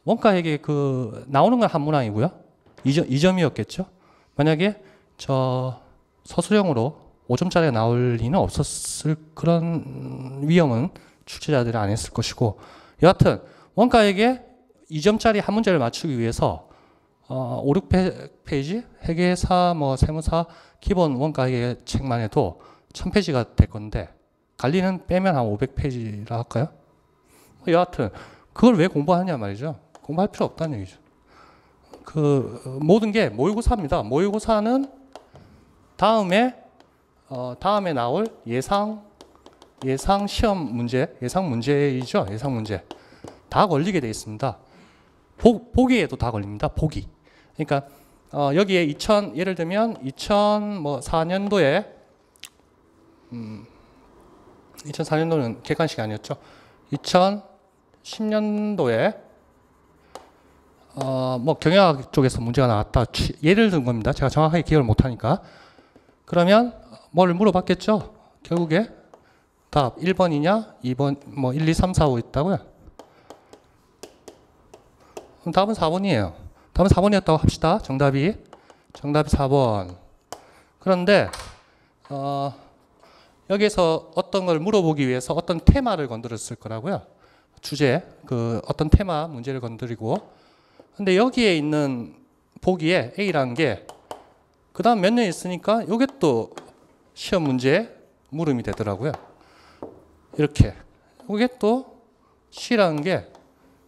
원가회계 그 나오는 건 한 문항이고요. 2점이었겠죠. 만약에 저 서술형으로 5점짜리가 나올 리는 없었을 그런 위험은 출제자들이 안 했을 것이고, 여하튼 원가회계 2점짜리 한 문제를 맞추기 위해서 5, 6페이지 회계사 뭐 세무사 기본 원가회계 책만 해도 1000페이지가 될 건데 관리는 빼면 한 500페이지라 할까요? 여하튼 그걸 왜 공부하냐 말이죠. 공부할 필요 없다는 얘기죠. 그 모든 게 모의고사입니다. 모의고사는 다음에 나올 예상 시험 문제, 예상 문제이죠. 예상 문제 다 걸리게 돼 있습니다. 보기에도 다 걸립니다. 보기. 그러니까 여기에 예를 들면 2004년도에 2004년도는 객관식이 아니었죠. 2010년도에 뭐 경영학 쪽에서 문제가 나왔다. 예를 든 겁니다. 제가 정확하게 기억을 못 하니까. 그러면 뭘 물어봤겠죠? 결국에 답 1번이냐, 2번 뭐 1, 2, 3, 4, 5 있다고요. 그럼 답은 4번이에요. 답은 4번이었다고 합시다. 정답이 4번. 그런데 여기서 어떤 걸 물어보기 위해서 어떤 테마를 건드렸을 거라고요. 주제, 그 어떤 테마 문제를 건드리고. 근데 여기에 있는 보기에 A라는 게 그 다음 몇 년 있으니까 이게 또 시험 문제 물음이 되더라고요. 이렇게. 이게 또 C라는 게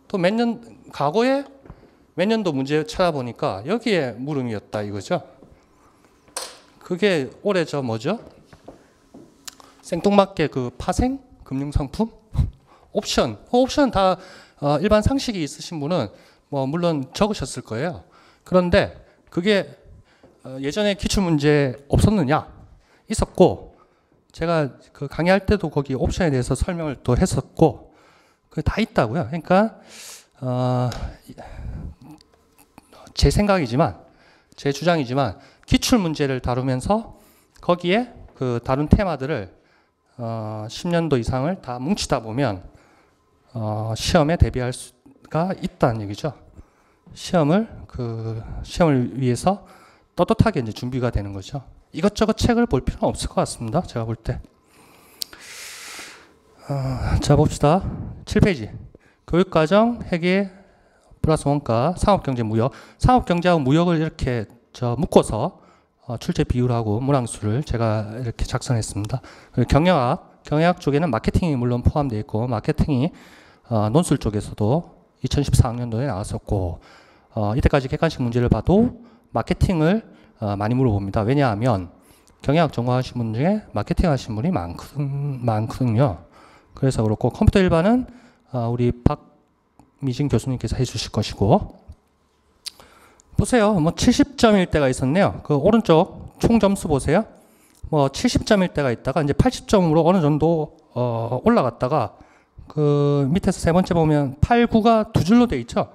또 과거에 몇 년도 문제 찾아보니까 여기에 물음이었다 이거죠. 그게 올해 뭐죠? 생뚱맞게 그 파생? 금융상품? 옵션 다 일반 상식이 있으신 분은 뭐 물론 적으셨을 거예요. 그런데 그게 예전에 기출문제 없었느냐? 있었고, 제가 그 강의할 때도 거기 옵션에 대해서 설명을 또 했었고, 그게 다 있다고요. 그러니까 제 생각이지만, 제 주장이지만 기출문제를 다루면서 거기에 그 다룬 테마들을 10년도 이상을 다 뭉치다 보면 시험에 대비할 수가 있다는 얘기죠. 시험을 위해서 떳떳하게 이제 준비가 되는 거죠. 이것저것 책을 볼 필요는 없을 것 같습니다. 제가 볼 때. 자, 봅시다. 7페이지. 교육과정, 회계, 플러스 원가, 상업경제, 무역. 상업경제하고 무역을 이렇게 묶어서 출제 비율하고 문항수를 제가 이렇게 작성했습니다. 그리고 경영학 쪽에는 마케팅이 물론 포함되어 있고, 마케팅이 논술 쪽에서도 2014학년도에 나왔었고, 이때까지 객관식 문제를 봐도 마케팅을 많이 물어봅니다. 왜냐하면 경영학 전공하신 분 중에 마케팅 하신 분이 많거든요. 그래서 그렇고, 컴퓨터 일반은 우리 박미진 교수님께서 해주실 것이고, 보세요. 뭐 70점일 때가 있었네요. 그 오른쪽 총 점수 보세요. 뭐 70점일 때가 있다가 이제 80점으로 어느 정도 올라갔다가 그 밑에서 세 번째 보면 8, 9가 두 줄로 돼 있죠.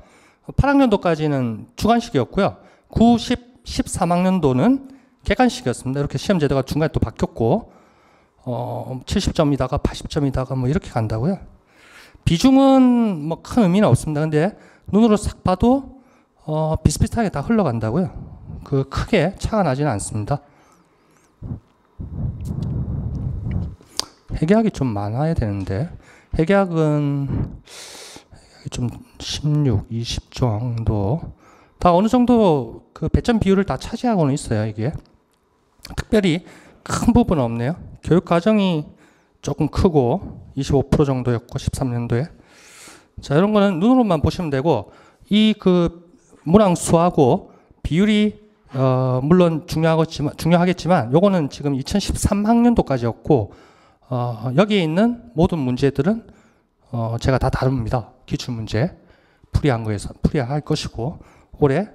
8학년도까지는 주관식이었고요. 9, 10, 13학년도는 객관식이었습니다. 이렇게 시험 제도가 중간에 또 바뀌었고 70점이다가 80점이다가 뭐 이렇게 간다고요. 비중은 뭐 큰 의미는 없습니다. 근데 눈으로 싹 봐도 비슷비슷하게 다 흘러간다고요. 그 크게 차가 나지는 않습니다. 회계학이 좀 많아야 되는데, 회계학은 좀 16, 20 정도 다 어느 정도 그 배점 비율을 다 차지하고는 있어요. 이게 특별히 큰 부분은 없네요. 교육 과정이 조금 크고 25% 정도였고 13년도에. 자, 이런 거는 눈으로만 보시면 되고 이 그 문항수하고 비율이 물론 중요하겠지만 요거는 지금 2013학년도까지였고 여기에 있는 모든 문제들은 제가 다 다룹니다. 기출문제 풀이할 것이고 올해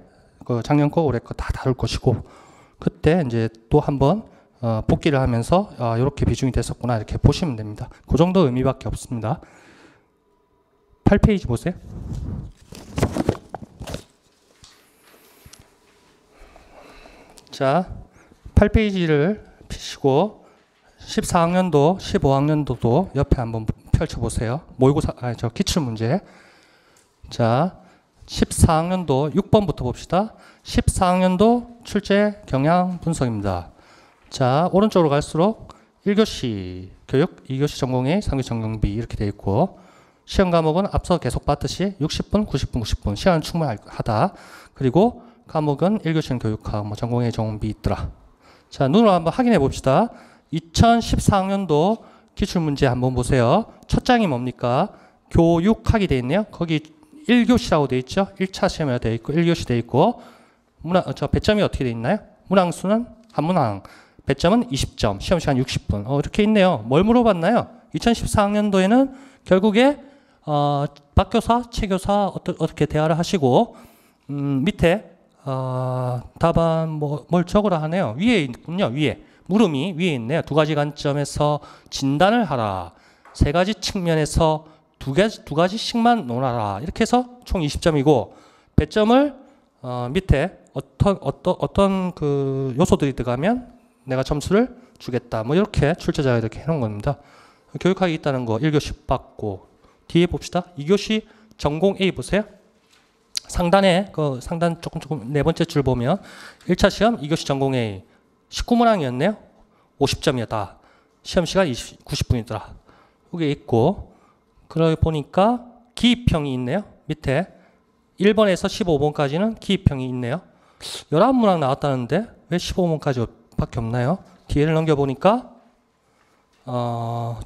작년 거 올해 거 다 다룰 것이고 그때 이제 또 한번 복기를 하면서 이렇게 비중이 됐었구나 이렇게 보시면 됩니다. 그 정도 의미밖에 없습니다. 8페이지 보세요. 자, 8페이지를 피시고 14학년도, 15학년도도 옆에 한번 펼쳐보세요. 모의고사, 기출문제. 자, 14학년도 6번부터 봅시다. 14학년도 출제 경향 분석입니다. 자, 오른쪽으로 갈수록 1교시 교육, 2교시 전공A, 3교시 전공B 이렇게 되어 있고 시험 과목은 앞서 계속 봤듯이 60분, 90분, 90분 시간은 충분하다. 그리고 과목은 1교시는 교육학, 전공A, 전공B 있더라. 자, 눈으로 한번 확인해 봅시다. 2014학년도 기출문제 한번 보세요. 첫 장이 뭡니까? 교육학이 되어 있네요. 거기 1교시라고 되어 있죠. 1차 시험에 되어 있고 1교시 되어 있고 배점이 어떻게 되어 있나요? 문항수는 한 문항, 배점은 20점, 시험 시간 60분. 이렇게 있네요. 뭘 물어봤나요? 2014학년도에는 결국에 박교사, 최교사 어떻게 대화를 하시고 밑에 답안 뭘 적으라 하네요. 위에 있군요. 위에 물음이 위에 있네요. 두 가지 관점에서 진단을 하라. 세 가지 측면에서 두 가지씩만 논하라. 이렇게 해서 총 20점이고 배점을 밑에 어떤 그 요소들이 들어가면 내가 점수를 주겠다. 이렇게 출제자가 이렇게 해놓은 겁니다. 교육학이 있다는 거 1교시 받고 뒤에 봅시다. 2교시 전공 A 보세요. 상단에 상단 조금 네 번째 줄 보면 1차 시험 2교시 전공 A 19문항이었네요. 50점이었다. 시험 시간 90분이더라. 이게 있고 그러고 보니까 기입형이 있네요. 밑에 1번에서 15번까지는 기입형이 있네요. 11문항 나왔다는데 왜 15번까지 밖에 없나요? 뒤에를 넘겨보니까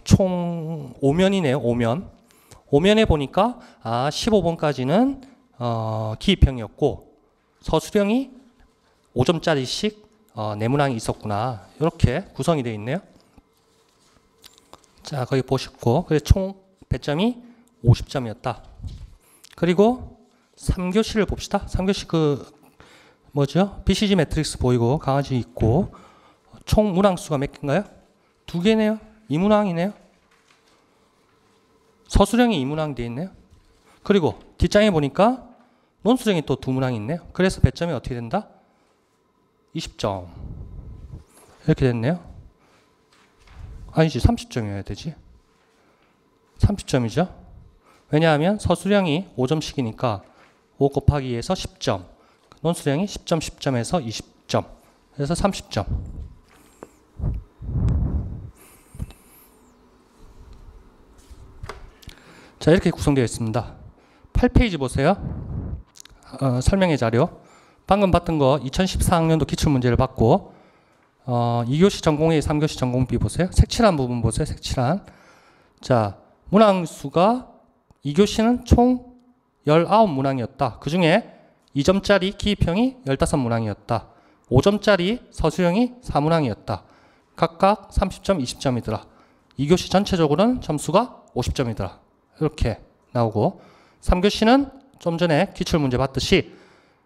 총 5면이네요. 5면. 5면에 보니까 15번까지는 기입형이었고 서술형이 5점짜리씩 네문항이 있었구나. 이렇게 구성이 되어 있네요. 자, 거기 보시고 그래서 총 배점이 50점이었다. 그리고 3교시를 봅시다. 3교시 BCG 매트릭스 보이고 강아지 있고 총 문항수가 몇 개인가요? 2개네요. 2문항이네요. 서술형이 2문항 되어 있네요. 그리고 뒷장에 보니까 논술형이 또 2문항이 있네요. 그래서 배점이 어떻게 된다? 20점. 이렇게 됐네요. 아니지, 30점이어야 되지. 30점이죠. 왜냐하면 서술형이 5점씩이니까 5 곱하기 2에서 10점. 논술형이 10점, 10점에서 20점. 그래서 30점. 자, 이렇게 구성되어 있습니다. 8페이지 보세요. 설명의 자료. 방금 봤던 거 2014학년도 기출문제를 받고 2교시 전공 A, 3교시 전공 B 보세요. 색칠한 부분 보세요. 색칠한. 자, 문항수가 2교시는 총 19문항이었다. 그 중에 2점짜리 기입형이 15문항이었다. 5점짜리 서술형이 4문항이었다. 각각 30점, 20점이더라. 2교시 전체적으로는 점수가 50점이더라. 이렇게 나오고 3교시는 좀 전에 기출문제 봤듯이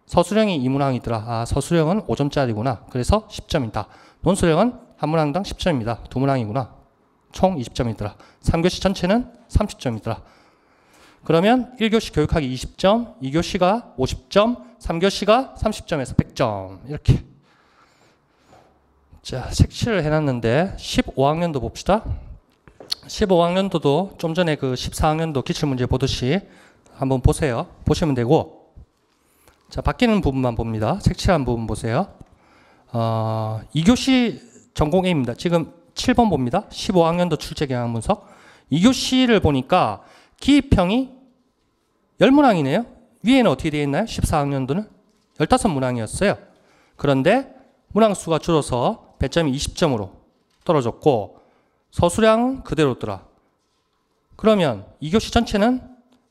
서술형이 2문항이더라. 서술형은 5점짜리구나. 그래서 10점이다. 논술형은 한 문항당 10점입니다. 2문항이구나. 총 20점이더라. 3교시 전체는 30점이더라. 그러면 1교시 교육학이 20점, 2교시가 50점, 3교시가 30점에서 100점. 이렇게. 자, 색칠을 해놨는데 15학년도 봅시다. 15학년도도 좀 전에 그 14학년도 기출문제 보듯이 한번 보세요. 보시면 되고 자, 바뀌는 부분만 봅니다. 색칠한 부분 보세요. 2교시 전공 A입니다. 지금 7번 봅니다. 15학년도 출제 경향 분석. 2교시를 보니까 기입형이 10문항이네요. 위에는 어떻게 되어 있나요? 14학년도는 15문항이었어요. 그런데 문항수가 줄어서 배점이 20점으로 떨어졌고 서술량은 그대로더라. 그러면 2교시 전체는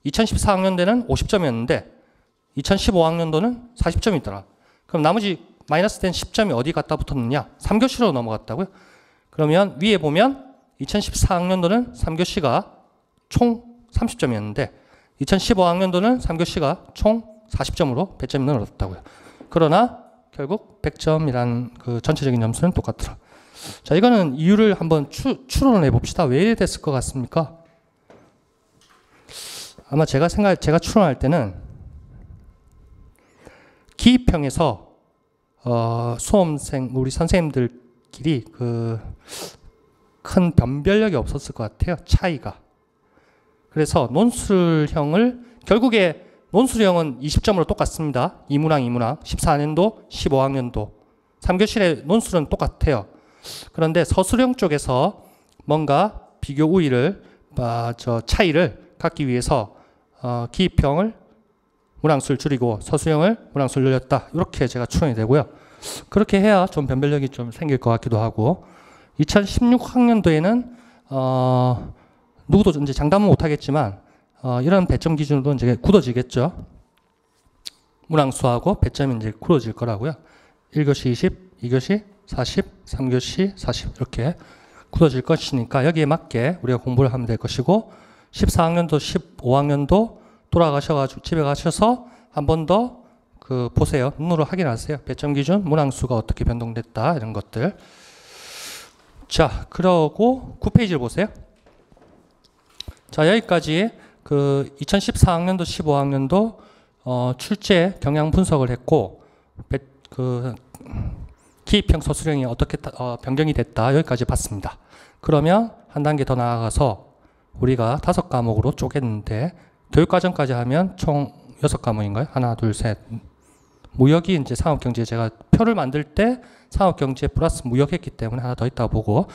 2014학년도는 50점이었는데 2015학년도는 40점이더라. 그럼 나머지 마이너스 된 10점이 어디 갖다 붙었느냐? 3교시로 넘어갔다고요. 그러면 위에 보면 2014학년도는 3교시가 총 30점이었는데 2015학년도는 3교시가 총 40점으로 배점이 늘어났다고요. 그러나 결국 100점이라는 그 전체적인 점수는 똑같더라. 자, 이거는 이유를 한번 추론을 해봅시다. 왜 이래 됐을 것 같습니까? 아마 제가 추론할 때는 기입형에서 수험생 우리 선생님들끼리 그 큰 변별력이 없었을 것 같아요. 차이가. 그래서 논술형을 결국에 논술형은 20점으로 똑같습니다. 이문항 14학년도 15학년도 3교실의 논술은 똑같아요. 그런데 서술형 쪽에서 뭔가 비교 우위를 차이를 갖기 위해서 기입형을 문항수를 줄이고 서술형을 문항수를 늘렸다. 이렇게 제가 추론이 되고요. 그렇게 해야 좀 변별력이 좀 생길 것 같기도 하고 2016학년도에는 누구도 이제 장담은 못하겠지만 이런 배점 기준으로 이제 굳어지겠죠. 문항수하고 배점이 이제 굳어질 거라고요. 1교시 20, 2교시 40, 3교시 40 이렇게 굳어질 것이니까 여기에 맞게 우리가 공부를 하면 될 것이고 14학년도, 15학년도 돌아가셔가지고 집에 가셔서 한 번 더 그 보세요. 눈으로 확인하세요. 배점 기준, 문항수가 어떻게 변동됐다 이런 것들. 자, 그러고 9페이지를 보세요. 자, 여기까지 그 2014학년도, 15학년도 출제 경향 분석을 했고 그 기입형 서술형이 어떻게 변경이 됐다 여기까지 봤습니다. 그러면 한 단계 더 나아가서 우리가 5과목으로 쪼갰는데 교육과정까지 하면 총 6과목인가요? 하나, 둘, 셋. 무역이 이제 상업경제 제가 표를 만들 때 상업경제 플러스 무역했기 때문에 하나 더 있다고 보고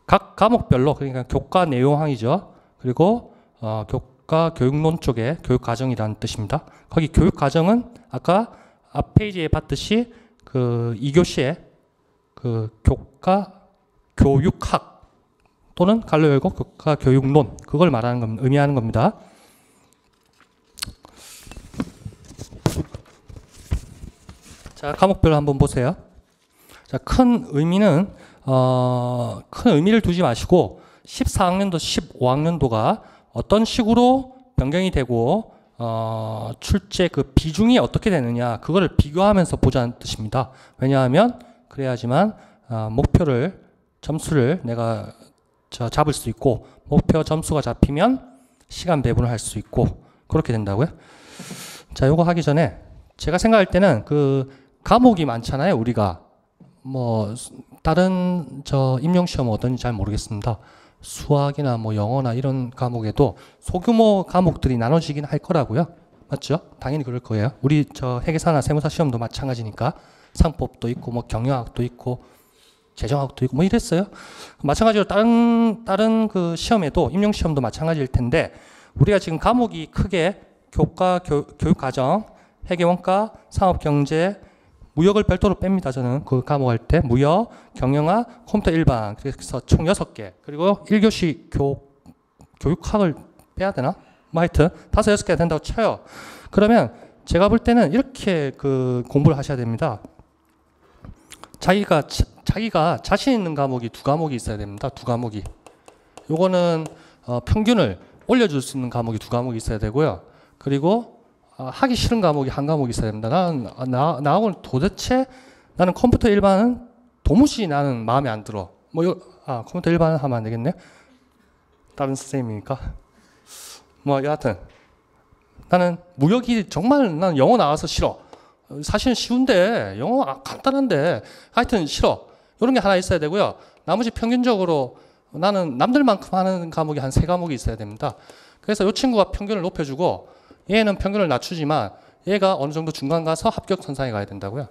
각 과목별로 그러니까 교과 내용항이죠. 그리고 교과 교육론 쪽에 교육과정이라는 뜻입니다. 거기 교육과정은 아까 앞 페이지에 봤듯이 그 2교시에 그 교과 교육학 또는 갈로 열고 교과 교육론 그걸 말하는 겁니다. 의미하는 겁니다. 자, 과목별로 한번 보세요. 자, 큰 의미를 두지 마시고 14학년도, 15학년도가 어떤 식으로 변경이 되고 출제 그 비중이 어떻게 되느냐 그거를 비교하면서 보자는 뜻입니다. 왜냐하면 그래야지만 목표를 점수를 내가 잡을 수 있고 목표 점수가 잡히면 시간 배분을 할 수 있고 그렇게 된다고요. 자, 요거 하기 전에 제가 생각할 때는 그 과목이 많잖아요. 우리가 뭐 다른 임용 시험은 어떤지 잘 모르겠습니다. 수학이나 뭐 영어나 이런 과목에도 소규모 과목들이 나눠지긴 할 거라고요. 맞죠? 당연히 그럴 거예요. 우리 회계사나 세무사 시험도 마찬가지니까 상법도 있고 뭐 경영학도 있고 재정학도 있고 뭐 이랬어요. 마찬가지로 다른 그 시험에도 임용 시험도 마찬가지일 텐데 우리가 지금 과목이 크게 교과 교육과정, 회계원과, 상업경제, 무역을 별도로 뺍니다. 저는 그 과목 할 때 무역, 경영학, 컴퓨터 일반 그래서 총 6개 그리고 1교시 교육학을 빼야 되나? 뭐 하여튼 5, 6개가 된다고 쳐요. 그러면 제가 볼 때는 이렇게 그 공부를 하셔야 됩니다. 자기가 자신 있는 과목이 2과목이 있어야 됩니다. 2과목이. 요거는 평균을 올려줄 수 있는 과목이 2과목이 있어야 되고요. 그리고 하기 싫은 과목이 1과목이 있어야 됩니다. 나하고는 도대체 나는 컴퓨터 일반은 도무지 나는 마음에 안 들어. 컴퓨터 일반은 하면 안 되겠네. 다른 선생님이니까. 뭐 여하튼 나는 무역이 정말 나는 영어 나와서 싫어. 사실은 쉬운데 영어 간단한데 하여튼 싫어. 이런 게 하나 있어야 되고요. 나머지 평균적으로 나는 남들만큼 하는 과목이 한 3과목이 있어야 됩니다. 그래서 이 친구가 평균을 높여주고 얘는 평균을 낮추지만 얘가 어느 정도 중간 가서 합격 선상에 가야 된다고요.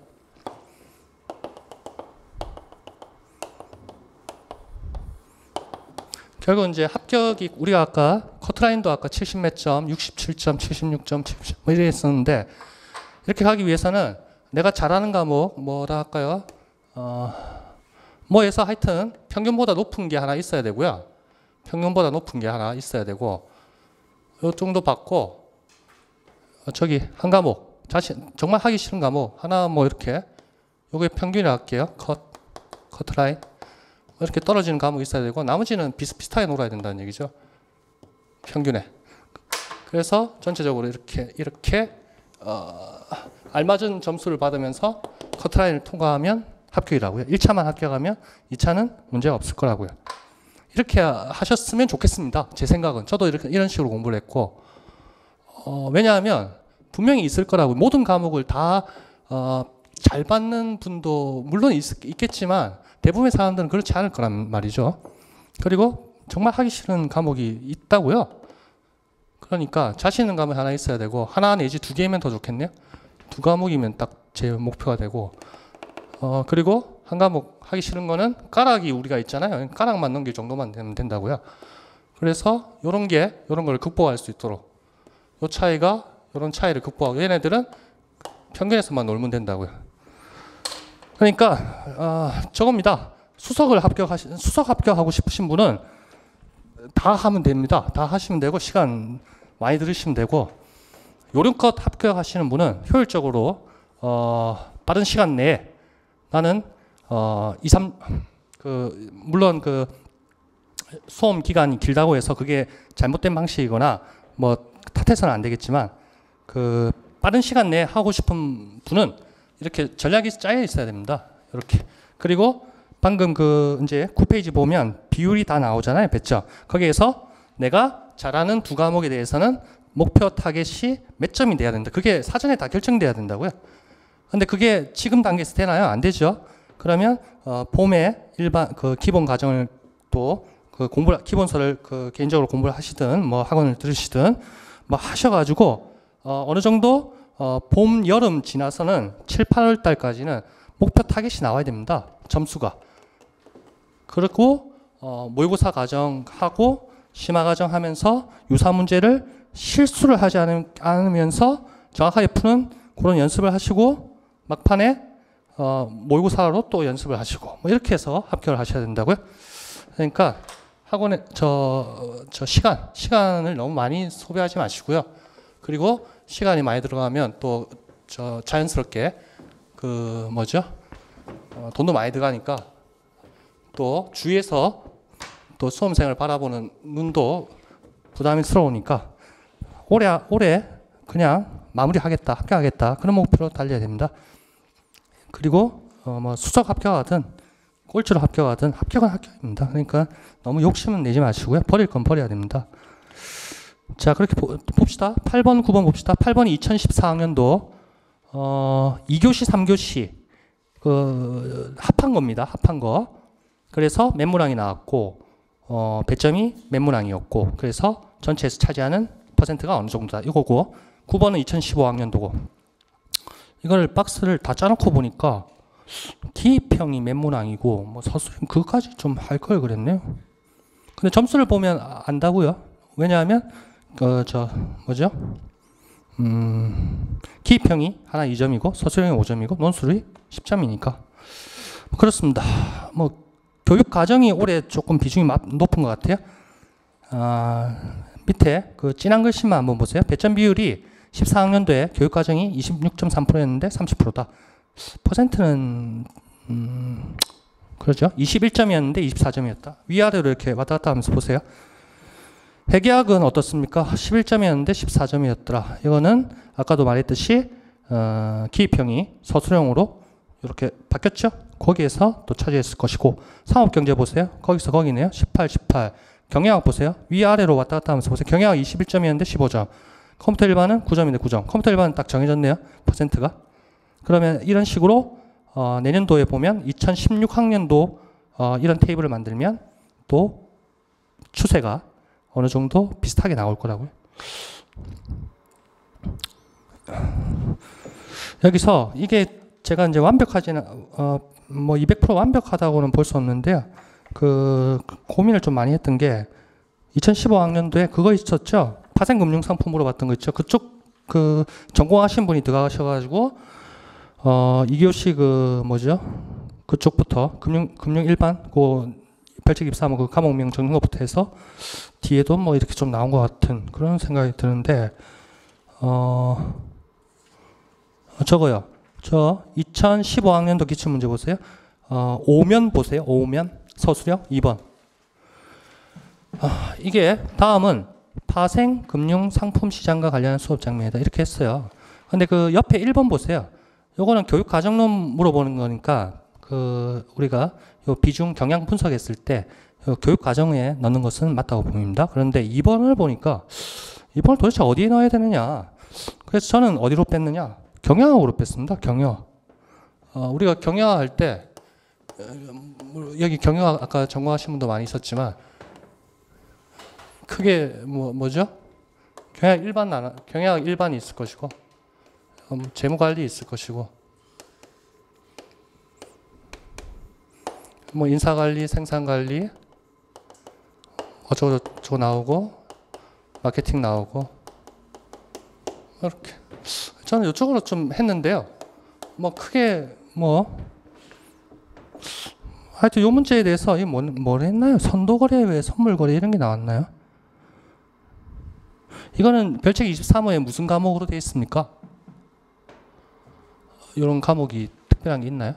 결국 이제 합격이 우리가 아까 커트라인도 아까 70 몇 점, 67점, 76점, 70 뭐 이래 했었는데 이렇게 가기 위해서는 내가 잘하는 과목 뭐라 할까요? 뭐 해서 하여튼 평균보다 높은 게 하나 있어야 되고요. 평균보다 높은 게 하나 있어야 되고 요 정도 받고 저기 한 과목 정말 하기 싫은 과목 하나 뭐 이렇게 요게 평균이라 할게요. 커트라인 이렇게 떨어지는 과목이 있어야 되고 나머지는 비슷비슷하게 놀아야 된다는 얘기죠. 평균에. 그래서 전체적으로 이렇게 알맞은 점수를 받으면서 커트라인을 통과하면 합격이라고요. 1차만 합격하면 2차는 문제가 없을 거라고요. 이렇게 하셨으면 좋겠습니다. 제 생각은. 저도 이런 식으로 공부를 했고 왜냐하면 분명히 있을 거라고요. 모든 과목을 다 잘 받는 분도 물론 있겠지만 대부분의 사람들은 그렇지 않을 거란 말이죠. 그리고 정말 하기 싫은 과목이 있다고요. 그러니까 자신 있는 과목이 하나 있어야 되고 하나 내지 두 개면 더 좋겠네요. 두 과목이면 딱 제 목표가 되고 그리고 한 과목 하기 싫은 거는 까락이 우리가 있잖아요. 까락만 넘길 정도만 되면 된다고요. 그래서 요런 걸 극복할 수 있도록 요런 차이를 극복하고 얘네들은 평균에서만 놀면 된다고요. 그러니까 저겁니다. 수석 합격하고 싶으신 분은 다 하면 됩니다. 다 하시면 되고 시간 많이 들으시면 되고 요령껏 합격하시는 분은 효율적으로 빠른 시간 내에 나는 물론 그 수험 기간이 길다고 해서 그게 잘못된 방식이거나 뭐 탓해서는 안 되겠지만 그 빠른 시간 내에 하고 싶은 분은 이렇게 전략이 짜여 있어야 됩니다. 이렇게. 그리고 방금 이제 9페이지 보면 비율이 다 나오잖아요. 배점. 거기에서 내가 잘하는 두 과목에 대해서는 목표 타겟이 몇 점이 돼야 된다. 그게 사전에 다 결정돼야 된다고요. 근데 그게 지금 단계에서 되나요? 안 되죠. 그러면 봄에 기본 과정을 또 기본서를 개인적으로 공부를 하시든 뭐 학원을 들으시든 뭐 하셔가지고 어느 정도 봄, 여름 지나서는 7, 8월 달까지는 목표 타겟이 나와야 됩니다. 점수가. 그리고 모의고사 과정하고 심화 과정 하면서 유사 문제를 실수를 하지 않으면서 정확하게 푸는 그런 연습을 하시고 막판에 모의고사로 또 연습을 하시고 뭐 이렇게 해서 합격을 하셔야 된다고요. 그러니까 학원에 시간을 너무 많이 소비하지 마시고요. 그리고 시간이 많이 들어가면 또 자연스럽게 돈도 많이 들어가니까 또 주위에서 또 수험생을 바라보는 눈도 부담스러우니까 올해 그냥 마무리하겠다, 합격하겠다 그런 목표로 달려야 됩니다. 그리고 뭐 수석 합격하든 꼴찌로 합격하든 합격은 합격입니다. 그러니까 너무 욕심은 내지 마시고요. 버릴 건 버려야 됩니다. 자, 그렇게 봅시다. 8번, 9번 봅시다. 8번이 2014학년도 2교시, 3교시 합한 겁니다. 합한 거. 그래서 맨무랑이 나왔고 배점이 맨무랑이었고 그래서 전체에서 차지하는 퍼센트가 어느 정도다. 이거고 9번은 2015학년도고 이걸 박스를 다 짜놓고 보니까 기입형이 맨무랑이고 뭐 서술형 그것까지 좀 할 걸 그랬네요. 근데 점수를 보면 안다고요. 왜냐하면 기입형이 하나 2점이고 서술형이 5점이고 논술이 10점이니까 그렇습니다. 뭐 교육 과정이 올해 조금 비중이 높은 것 같아요. 밑에 진한 글씨만 한번 보세요. 배점 비율이 14학년도에 교육 과정이 26.3%였는데 30%다. 퍼센트는 그렇죠. 21점이었는데 24점이었다. 위아래로 이렇게 왔다 갔다 하면서 보세요. 회계학은 어떻습니까? 11점이었는데 14점이었더라. 이거는 아까도 말했듯이 기입형이 서술형으로 이렇게 바뀌었죠? 거기에서 또 차지했을 것이고 상업경제 보세요. 거기서 거기네요. 18, 18. 경영학 보세요. 위아래로 왔다 갔다 하면서 보세요. 경영학 21점이었는데 15점. 컴퓨터 일반은 9점인데 9점. 컴퓨터 일반은 딱 정해졌네요. 퍼센트가. 그러면 이런 식으로 내년도에 보면 2016학년도 이런 테이블을 만들면 또 추세가 어느 정도 비슷하게 나올 거라고요. 여기서 이게 제가 이제 완벽하지는 뭐 200% 완벽하다고는 볼 수 없는데요. 고민을 좀 많이 했던 게 2015학년도에 그거 있었죠. 파생금융상품으로 봤던 거 있죠. 그쪽 전공하신 분이 들어가셔가지고 2교시 그쪽부터 금융 일반 그 별책 23호 그 과목명 적는 것부터 해서 뒤에도 뭐 이렇게 좀 나온 것 같은 그런 생각이 드는데 저거요. 저 2015학년도 기출문제 보세요. 5면 보세요. 5면 서술형 2번. 이게 다음은 파생 금융 상품 시장과 관련한 수업 장면이다. 이렇게 했어요. 근데 그 옆에 1번 보세요. 요거는 교육 과정론 물어보는 거니까 그 우리가 요 비중 경향 분석했을 때 교육 과정에 넣는 것은 맞다고 보입니다. 그런데 2번을 보니까 2번을 도대체 어디에 넣어야 되느냐. 그래서 저는 어디로 뺐느냐. 경영학으로 뺐습니다. 경영. 우리가 경영학 할 때 여기 경영학 아까 전공하신 분도 많이 있었지만 크게 뭐죠? 경영학 일반이 있을 것이고 재무관리 있을 것이고 뭐 인사관리, 생산관리 어쩌고저쩌고 나오고 마케팅 나오고 이렇게 저는 이쪽으로 좀 했는데요. 뭐 크게 하여튼 이 문제에 대해서 뭘 했나요? 선도거래 외에 선물거래 이런 게 나왔나요? 이거는 별책 23호에 무슨 과목으로 되어 있습니까? 이런 과목이 특별한 게 있나요?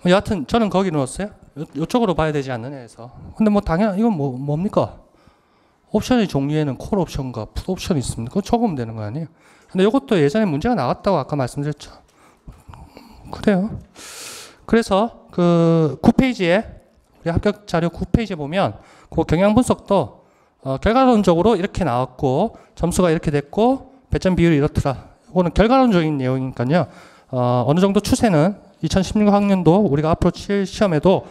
여하튼 저는 거기 넣었어요. 이쪽으로 봐야 되지 않느냐 해서. 근데 뭐 당연 이건 뭡니까? 옵션의 종류에는 콜 옵션과 풋 옵션이 있습니다. 그거 적으면 되는 거 아니에요? 근데 이것도 예전에 문제가 나왔다고 아까 말씀드렸죠. 그래요. 그래서 그 9페이지에 우리 합격 자료 9페이지에 보면 그 경향 분석도 결과론적으로 이렇게 나왔고 점수가 이렇게 됐고 배점 비율이 이렇더라. 이거는 결과론적인 내용이니까요. 어느 정도 추세는 2016학년도 우리가 앞으로 칠 시험에도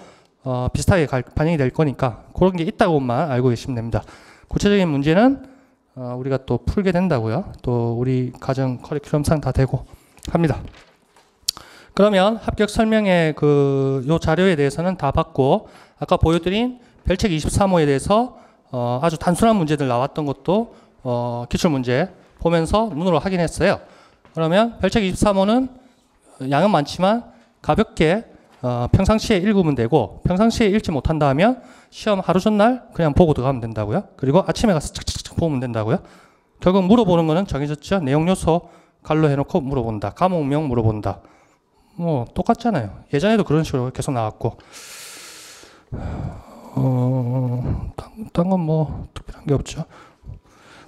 비슷하게 반영이 될 거니까 그런 게 있다고만 알고 계시면 됩니다. 구체적인 문제는 우리가 또 풀게 된다고요. 또 우리 가정 커리큘럼상 다 되고 합니다. 그러면 합격 설명의 요 자료에 대해서는 다 봤고 아까 보여드린 별책 23호에 대해서 아주 단순한 문제들 나왔던 것도 기출문제 보면서 눈으로 확인했어요. 그러면 별책 23호는 양은 많지만 가볍게 평상시에 읽으면 되고 평상시에 읽지 못한다 하면 시험 하루 전날 그냥 보고 들어가면 된다고요. 그리고 아침에 가서 착착착 보면 된다고요. 결국 물어보는 거는 정해졌죠. 내용 요소 갈로 해놓고 물어본다. 과목명 물어본다. 뭐 똑같잖아요. 예전에도 그런 식으로 계속 나왔고 딴 건 뭐 특별한 게 없죠.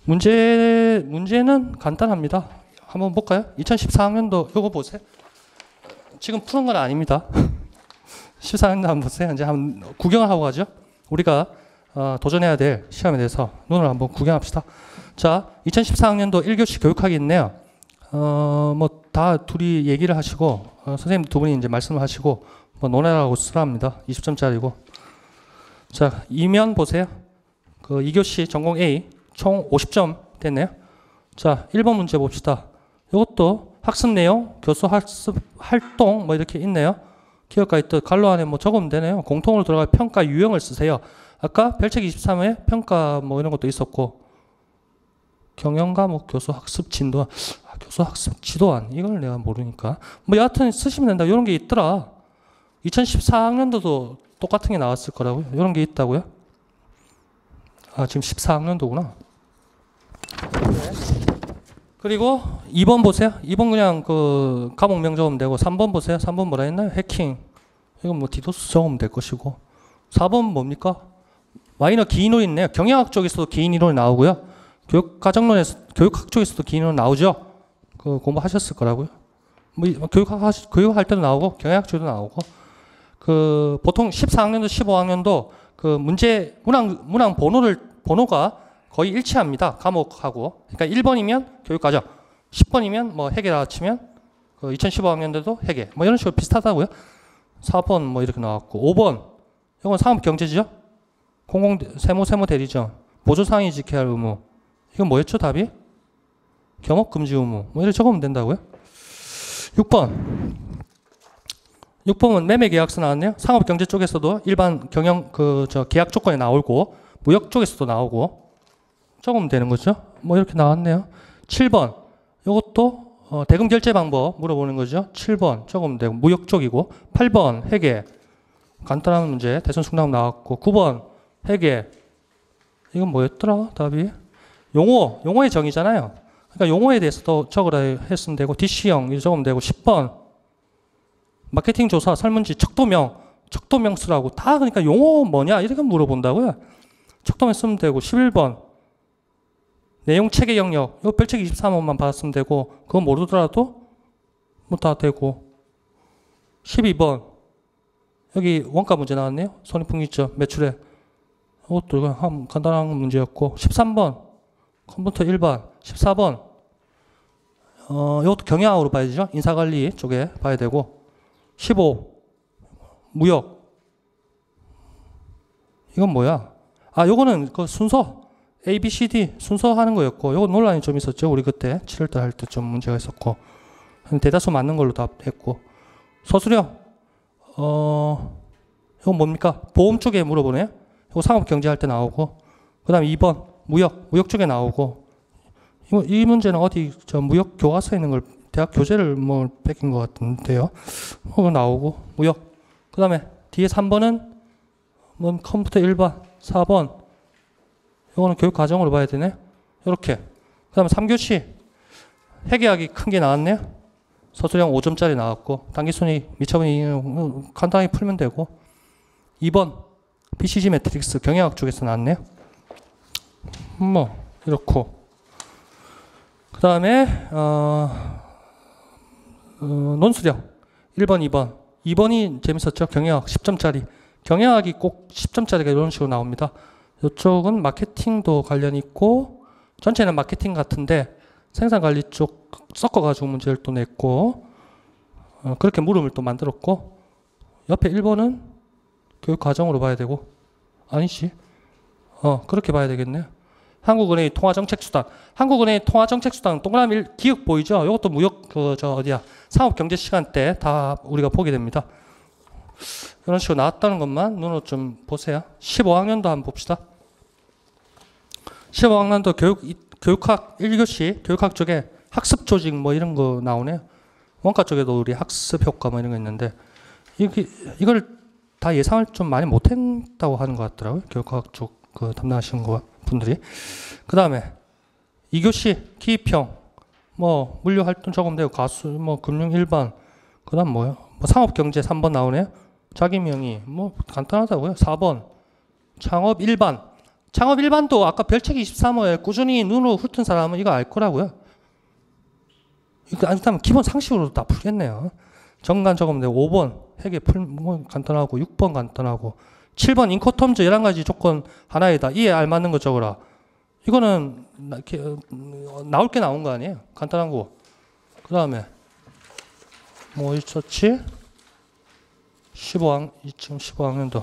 문제는 간단합니다. 한번 볼까요? 2014학년도 이거 보세요. 지금 푸는 건 아닙니다. 14학년도 한번 보세요. 이제 한번 구경을 하고 가죠. 우리가 도전해야 될 시험에 대해서 눈을 한번 구경합시다. 자, 2014학년도 1교시 교육학이 있네요. 뭐 다 둘이 얘기를 하시고 선생님 두 분이 이제 말씀을 하시고 뭐 논해라고 쓰랍니다. 20점짜리고. 자, 2면 보세요. 그 2교시 전공 A 총 50점 됐네요. 자, 1번 문제 봅시다. 이것도 학습 내용, 교수 학습 활동 뭐 이렇게 있네요. 기억과 있듯 갈로 안에 뭐 적으면 되네요. 공통으로 들어갈 평가 유형을 쓰세요. 아까 별책 23회 평가 뭐 이런 것도 있었고 경영 과목 교수 학습 진도안 교수 학습 지도안 이걸 내가 모르니까 뭐 여하튼 쓰시면 된다. 이런 게 있더라. 2014학년도도 똑같은 게 나왔을 거라고요. 이런 게 있다고요. 지금 14학년도구나. 그리고 2번 보세요. 2번 그냥 그 과목명 적으면 되고 3번 보세요. 3번 뭐라 했나요? 해킹. 이건 뭐 디도스 적으면 될 것이고 4번 뭡니까? 마이너 기인론 있네요. 경영학 쪽에서도 기인이론 나오고요. 교육학 쪽에서도 기인이론 나오죠. 그 공부하셨을 거라고요. 뭐 교육할 때도 나오고 경영학 쪽에도 나오고 그 보통 14학년도 15학년도 그 문제 문항 번호가 거의 일치합니다. 과목하고. 그러니까 1번이면 교육과정, 10번이면 뭐 회계라 치면 그 2015학년도도 회계. 뭐 이런 식으로 비슷하다고요. 4번 뭐 이렇게 나왔고 5번 이건 상업경제지죠. 세무 대리점, 보조상의 지켜야 할 의무. 이건 뭐였죠 답이? 겸업금지 의무. 뭐 이렇게 적으면 된다고요. 6번은 매매계약서 나왔네요. 상업경제 쪽에서도 일반 계약 조건에 나오고 무역 쪽에서도 나오고 적으면 되는 거죠. 뭐 이렇게 나왔네요. 7번 이것도 대금 결제 방법 물어보는 거죠. 7번 적으면 되고 무역 쪽이고 8번 회계 간단한 문제 대선 숙남 나왔고 9번 회계 이건 뭐였더라 답이 용어의 정의잖아요. 그러니까 용어에 대해서 더 적으라 했으면 되고 DC형 이거 적으면 되고 10번 마케팅 조사 설문지 척도명수라고 다 그러니까 용어 뭐냐 이렇게 물어본다고요. 척도명 쓰면 되고 11번 내용 체계 영역 이거 별책 23원만 받았으면 되고 그거 모르더라도 뭐 다 되고 12번 여기 원가 문제 나왔네요. 손익분기점 매출에 이것도 한 간단한 문제였고 13번 컴퓨터 일반 14번 이것도 경영학으로 봐야 되죠. 인사관리 쪽에 봐야 되고 15 무역 이건 뭐야? 아 요거는 그 순서 A, B, C, D 순서 하는 거였고 요거 논란이 좀 있었죠. 우리 그때 7월달 할 때 좀 문제가 있었고 대다수 맞는 걸로 답했고 서술형 이건 뭡니까? 보험 쪽에 물어보네요. 이거 상업경제 할 때 나오고 그 다음에 2번 무역 쪽에 나오고 이 문제는 어디 저 무역 교과서에 있는 걸 대학 교재를 뭐 뺏긴 것 같은데요. 이거 나오고 무역 그 다음에 뒤에 3번은 뭐 컴퓨터 일반 4번 이거는 교육 과정으로 봐야 되네. 이렇게 그 다음에 3교시 회계학이 큰 게 나왔네요. 서술형 5점짜리 나왔고 단기순이익 미처분이 간단하게 풀면 되고 2번 BCG 매트릭스 경영학 쪽에서 나왔네요. 뭐 이렇고 그 다음에 논술형 1번 2번 2번이 재밌었죠. 경영학 10점짜리 경영학이 꼭 10점짜리가 이런 식으로 나옵니다. 이쪽은 마케팅도 관련 있고 전체는 마케팅 같은데 생산관리 쪽 섞어가지고 문제를 또 냈고 그렇게 물음을 또 만들었고 옆에 1번은 교육과정으로 봐야 되고 아니지 그렇게 봐야 되겠네요. 한국은행의 통화정책수단 한국은행의 통화정책수단 동그라미 기억 보이죠? 이것도 무역 상업경제 시간 때 다 우리가 보게 됩니다. 이런 식으로 나왔다는 것만 눈으로 좀 보세요. 15학년도 한번 봅시다. 15학년도 교육학 1교시 교육학 쪽에 학습 조직 뭐 이런 거 나오네요. 원가 쪽에도 우리 학습 효과 뭐 이런 거 있는데 이걸 다 예상을 좀 많이 못했다고 하는 것 같더라고요. 교육학 쪽 그 담당하시는 분들이. 그 다음에 2교시 기입형 뭐 물류활동 적으면 되고 가수 뭐 금융 일반 그 다음 뭐요? 뭐 상업경제 3번 나오네요. 자기명의 뭐 간단하다고요. 4번 창업 일반 창업 일반도 아까 별책 23호에 꾸준히 눈으로 훑은 사람은 이거 알 거라고요. 이거 아니면 기본 상식으로 다 풀겠네요. 정관 적으면 되고 5번 회계 뭐 간단하고 6번 간단하고 7번 인코텀즈 11가지 조건 하나에다 이에 알맞는 거 적어라. 이거는 나올 게 나온 거 아니에요. 간단한 거. 그 다음에 뭐 있었지? 15학년도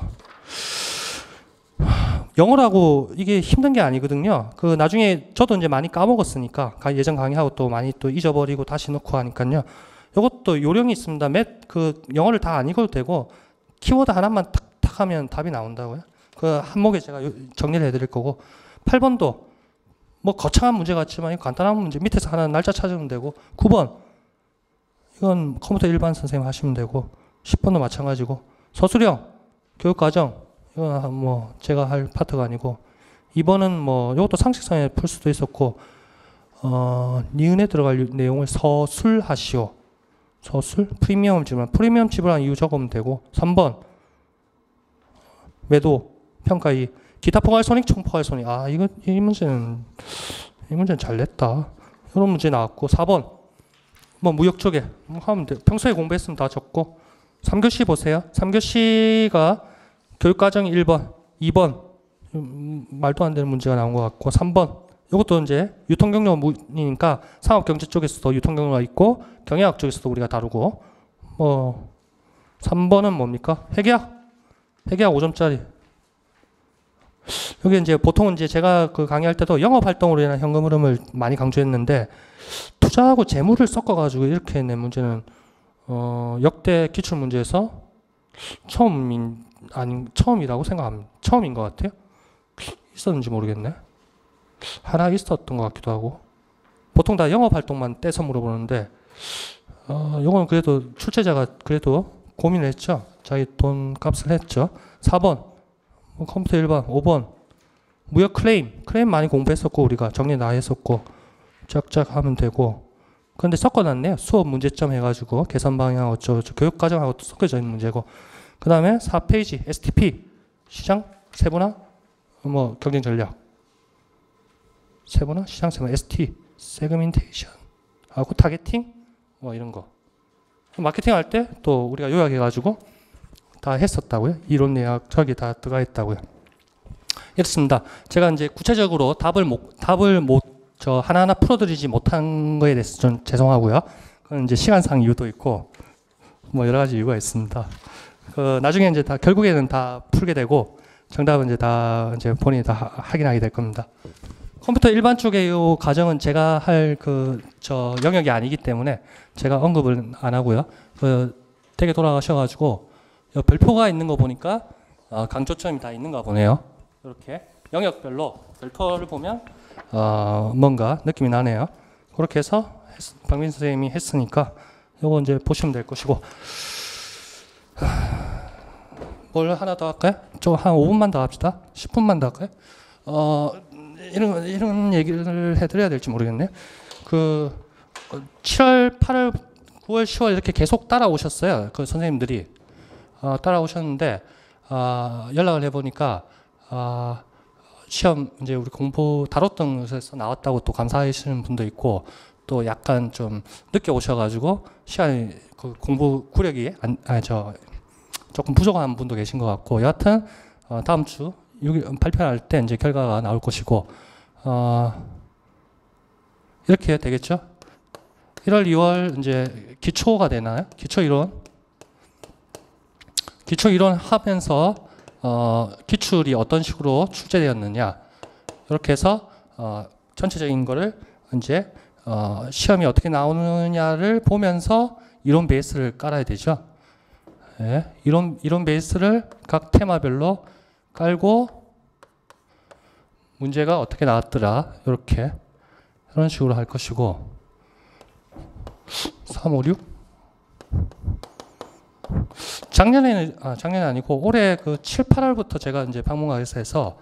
영어라고 이게 힘든 게 아니거든요. 그 나중에 저도 이제 많이 까먹었으니까 예전 강의하고 또 많이 또 잊어버리고 다시 넣고 하니까요. 이것도 요령이 있습니다. 그 영어를 다 안 읽어도 되고 키워드 하나만 탁탁 하면 답이 나온다고요. 그 한목에 제가 정리를 해드릴 거고 8번도 뭐 거창한 문제 같지만 간단한 문제 밑에서 하나 날짜 찾으면 되고 9번 이건 컴퓨터 일반 선생님 하시면 되고 10번도 마찬가지고 서술형 교육과정 이건 뭐 제가 할 파트가 아니고 2번은 뭐 이것도 상식선에 풀 수도 있었고 니은에 들어갈 내용을 서술하시오. 서술 프리미엄 지불한 이유 적으면 되고 3번 매도 평가이 기타 포괄손익 총포괄손익 이 문제는 잘 냈다. 이런 문제 나왔고 4번 뭐 무역 쪽에 하면 돼. 평소에 공부했으면 다 적고 3교시 보세요. 3교시가 교육과정이 1번 2번 말도 안 되는 문제가 나온 것 같고 3번 이것도 이제 유통경로니까 상업경제 쪽에서도 유통경로가 있고 경영학 쪽에서도 우리가 다루고 뭐 3번은 뭡니까? 회계학 5점짜리 여기 이제 보통 이제 제가 그 강의할 때도 영업활동으로 인한 현금 흐름을 많이 강조했는데 투자하고 재물을 섞어가지고 이렇게 낸 문제는 역대 기출 문제에서 처음이라고 생각합니다. 처음인 것 같아요. 있었는지 모르겠네. 하나 있었던 것 같기도 하고 보통 다 영업활동만 떼서 물어보는데 요거는 그래도 출제자가 그래도 고민을 했죠. 자기 돈 값을 했죠. 4번 컴퓨터 일반. 5번 무역 클레임 많이 공부했었고 우리가 정리 다 했었고 쫙쫙 하면 되고. 그런데 섞어놨네요. 수업 문제점 해가지고 계산 방향 어쩌고저쩌고 교육과정하고 또 섞여져 있는 문제고. 그 다음에 4페이지 STP 시장 세분화 뭐 경쟁 전략 세분화 시장 세분화 ST 세그멘테이션 하고 타겟팅 뭐 이런 거 마케팅 할 때 또 우리가 요약해가지고 다 했었다고요. 이론 내역 저기 다 들어가 있다고요. 이렇습니다. 제가 이제 구체적으로 답을 저 하나하나 풀어드리지 못한 거에 대해서 좀 죄송하고요. 그건 이제 시간상 이유도 있고 뭐 여러 가지 이유가 있습니다. 나중에 이제 다 결국에는 다 풀게 되고 정답은 이제 다 이제 본인이 다 확인하게 될 겁니다. 컴퓨터 일반 쪽의 이 과정은 제가 할 저 영역이 아니기 때문에 제가 언급을 안 하고요. 댁에 돌아가셔가지고 별표가 있는 거 보니까 강조점이 다 있는가 보네요. 이렇게 영역별로 별표를 보면 뭔가 느낌이 나네요. 그렇게 해서 박민 선생님이 했으니까 요거 이제 보시면 될 것이고 뭘 하나 더 할까요? 좀 한 5분만 더 합시다. 10분만 더 할까요? 이런 얘기를 해드려야 될지 모르겠네요. 7월, 8월, 9월, 10월 이렇게 계속 따라오셨어요. 그 선생님들이 따라오셨는데 연락을 해보니까 시험 이제 우리 공부 다뤘던 곳에서 나왔다고 또 감사하시는 분도 있고 또 약간 좀 늦게 오셔가지고 시간이 공부 구력이 조금 부족한 분도 계신 것 같고 여하튼 다음 주 6일 발표할 때 이제 결과가 나올 것이고 이렇게 되겠죠. 1월, 2월 이제 기초가 되나요? 기초 이론 하면서 기출이 어떤 식으로 출제되었느냐 이렇게 해서 전체적인 거를 이제 시험이 어떻게 나오느냐를 보면서 이론 베이스를 깔아야 되죠. 예, 이론 베이스를 각 테마별로 깔고 문제가 어떻게 나왔더라 이렇게 이런 식으로 할 것이고 3, 5, 6 작년에 아니고 올해 7, 8월부터 제가 이제 방문가에서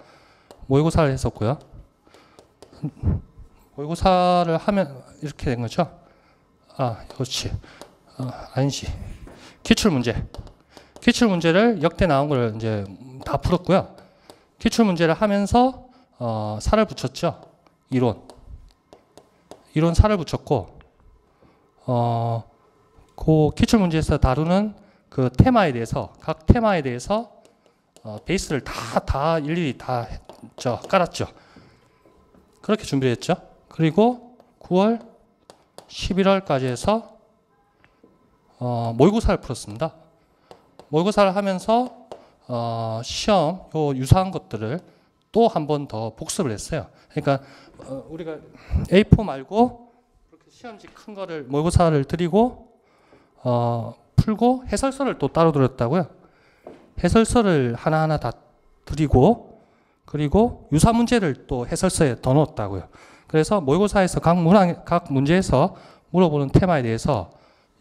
모의고사를 했었고요. 모의고사를 하면 이렇게 된 거죠. 그렇지. 아니지. 기출 문제를 역대 나온 걸 이제 다 풀었고요. 기출 문제를 하면서 살을 붙였죠. 이론 살을 붙였고 그 기출 문제에서 다루는 그 테마에 대해서 각 테마에 대해서 베이스를 다 일일이 다 깔았죠. 그렇게 준비를 했죠. 그리고 9월, 11월까지 해서 모의고사를 풀었습니다. 모의고사를 하면서 시험 요 유사한 것들을 또 한 번 더 복습을 했어요. 그러니까 우리가 A4 말고 그렇게 시험지 큰 거를 모의고사를 드리고 풀고 해설서를 또 따로 들었다고요. 해설서를 하나하나 다 드리고 그리고 유사 문제를 또 해설서에 더 넣었다고요. 그래서 모의고사에서 각 문제에서 물어보는 테마에 대해서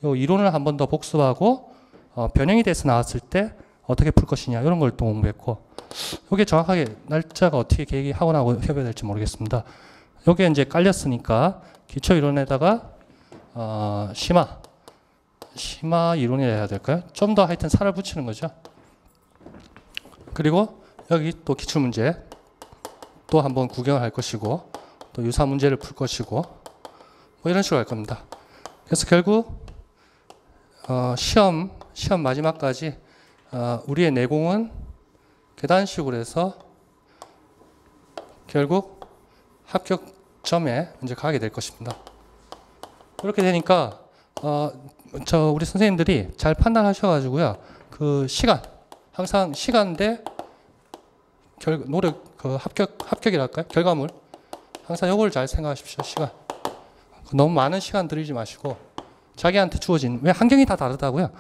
요 이론을 한 번 더 복습하고 변형이 돼서 나왔을 때 어떻게 풀 것이냐 이런 걸 또 공부했고 이게 정확하게 날짜가 어떻게 계획이 하고 협의될지 모르겠습니다. 이게 이제 깔렸으니까 기초 이론에다가 심화 이론이 해야 될까요? 좀 더 하여튼 살을 붙이는 거죠. 그리고 여기 또 기출 문제 또 한번 구경을 할 것이고 또 유사 문제를 풀 것이고 뭐 이런 식으로 할 겁니다. 그래서 결국 시험 마지막까지 우리의 내공은 계단식으로 해서 결국 합격점에 이제 가게 될 것입니다. 그렇게 되니까 우리 선생님들이 잘 판단하셔가지고요. 그 시간 항상 시간 대 노력 합격이랄까요? 결과물 항상 요걸 잘 생각하십시오. 시간 너무 많은 시간 들이지 마시고 자기한테 주어진 왜 환경이 다 다르다고요.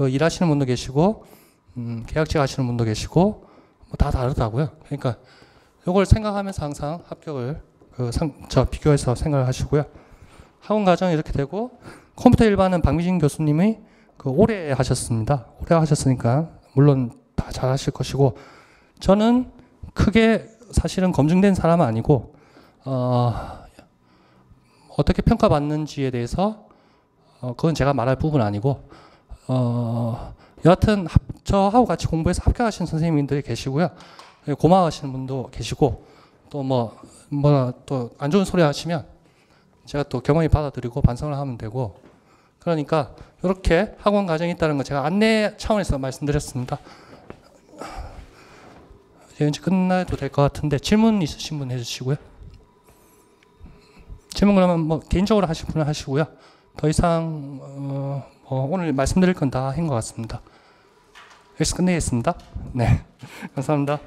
일하시는 분도 계시고 계약직 하시는 분도 계시고 뭐 다 다르다고요. 그러니까 요걸 생각하면서 항상 합격을 비교해서 생각을 하시고요. 학원 과정이 이렇게 되고 컴퓨터 일반은 박미진 교수님이 오래 하셨습니다. 오래 하셨으니까 물론 다 잘하실 것이고, 저는 크게 사실은 검증된 사람은 아니고 어떻게 평가받는지에 대해서 그건 제가 말할 부분은 아니고, 여하튼 저하고 같이 공부해서 합격하신 선생님들이 계시고요. 고마워하시는 분도 계시고, 또 또 안 좋은 소리 하시면 제가 또 겸허히 받아들이고 반성을 하면 되고, 그러니까 이렇게 학원 과정이 있다는 거 제가 안내 차원에서 말씀드렸습니다. 이제 끝나도 될 것 같은데 질문 있으신 분 해주시고요. 질문 그러면 개인적으로 하실 분은 하시고요. 더 이상 오늘 말씀드릴 건 다 한 것 같습니다. 여기서 끝내겠습니다. 네, 감사합니다.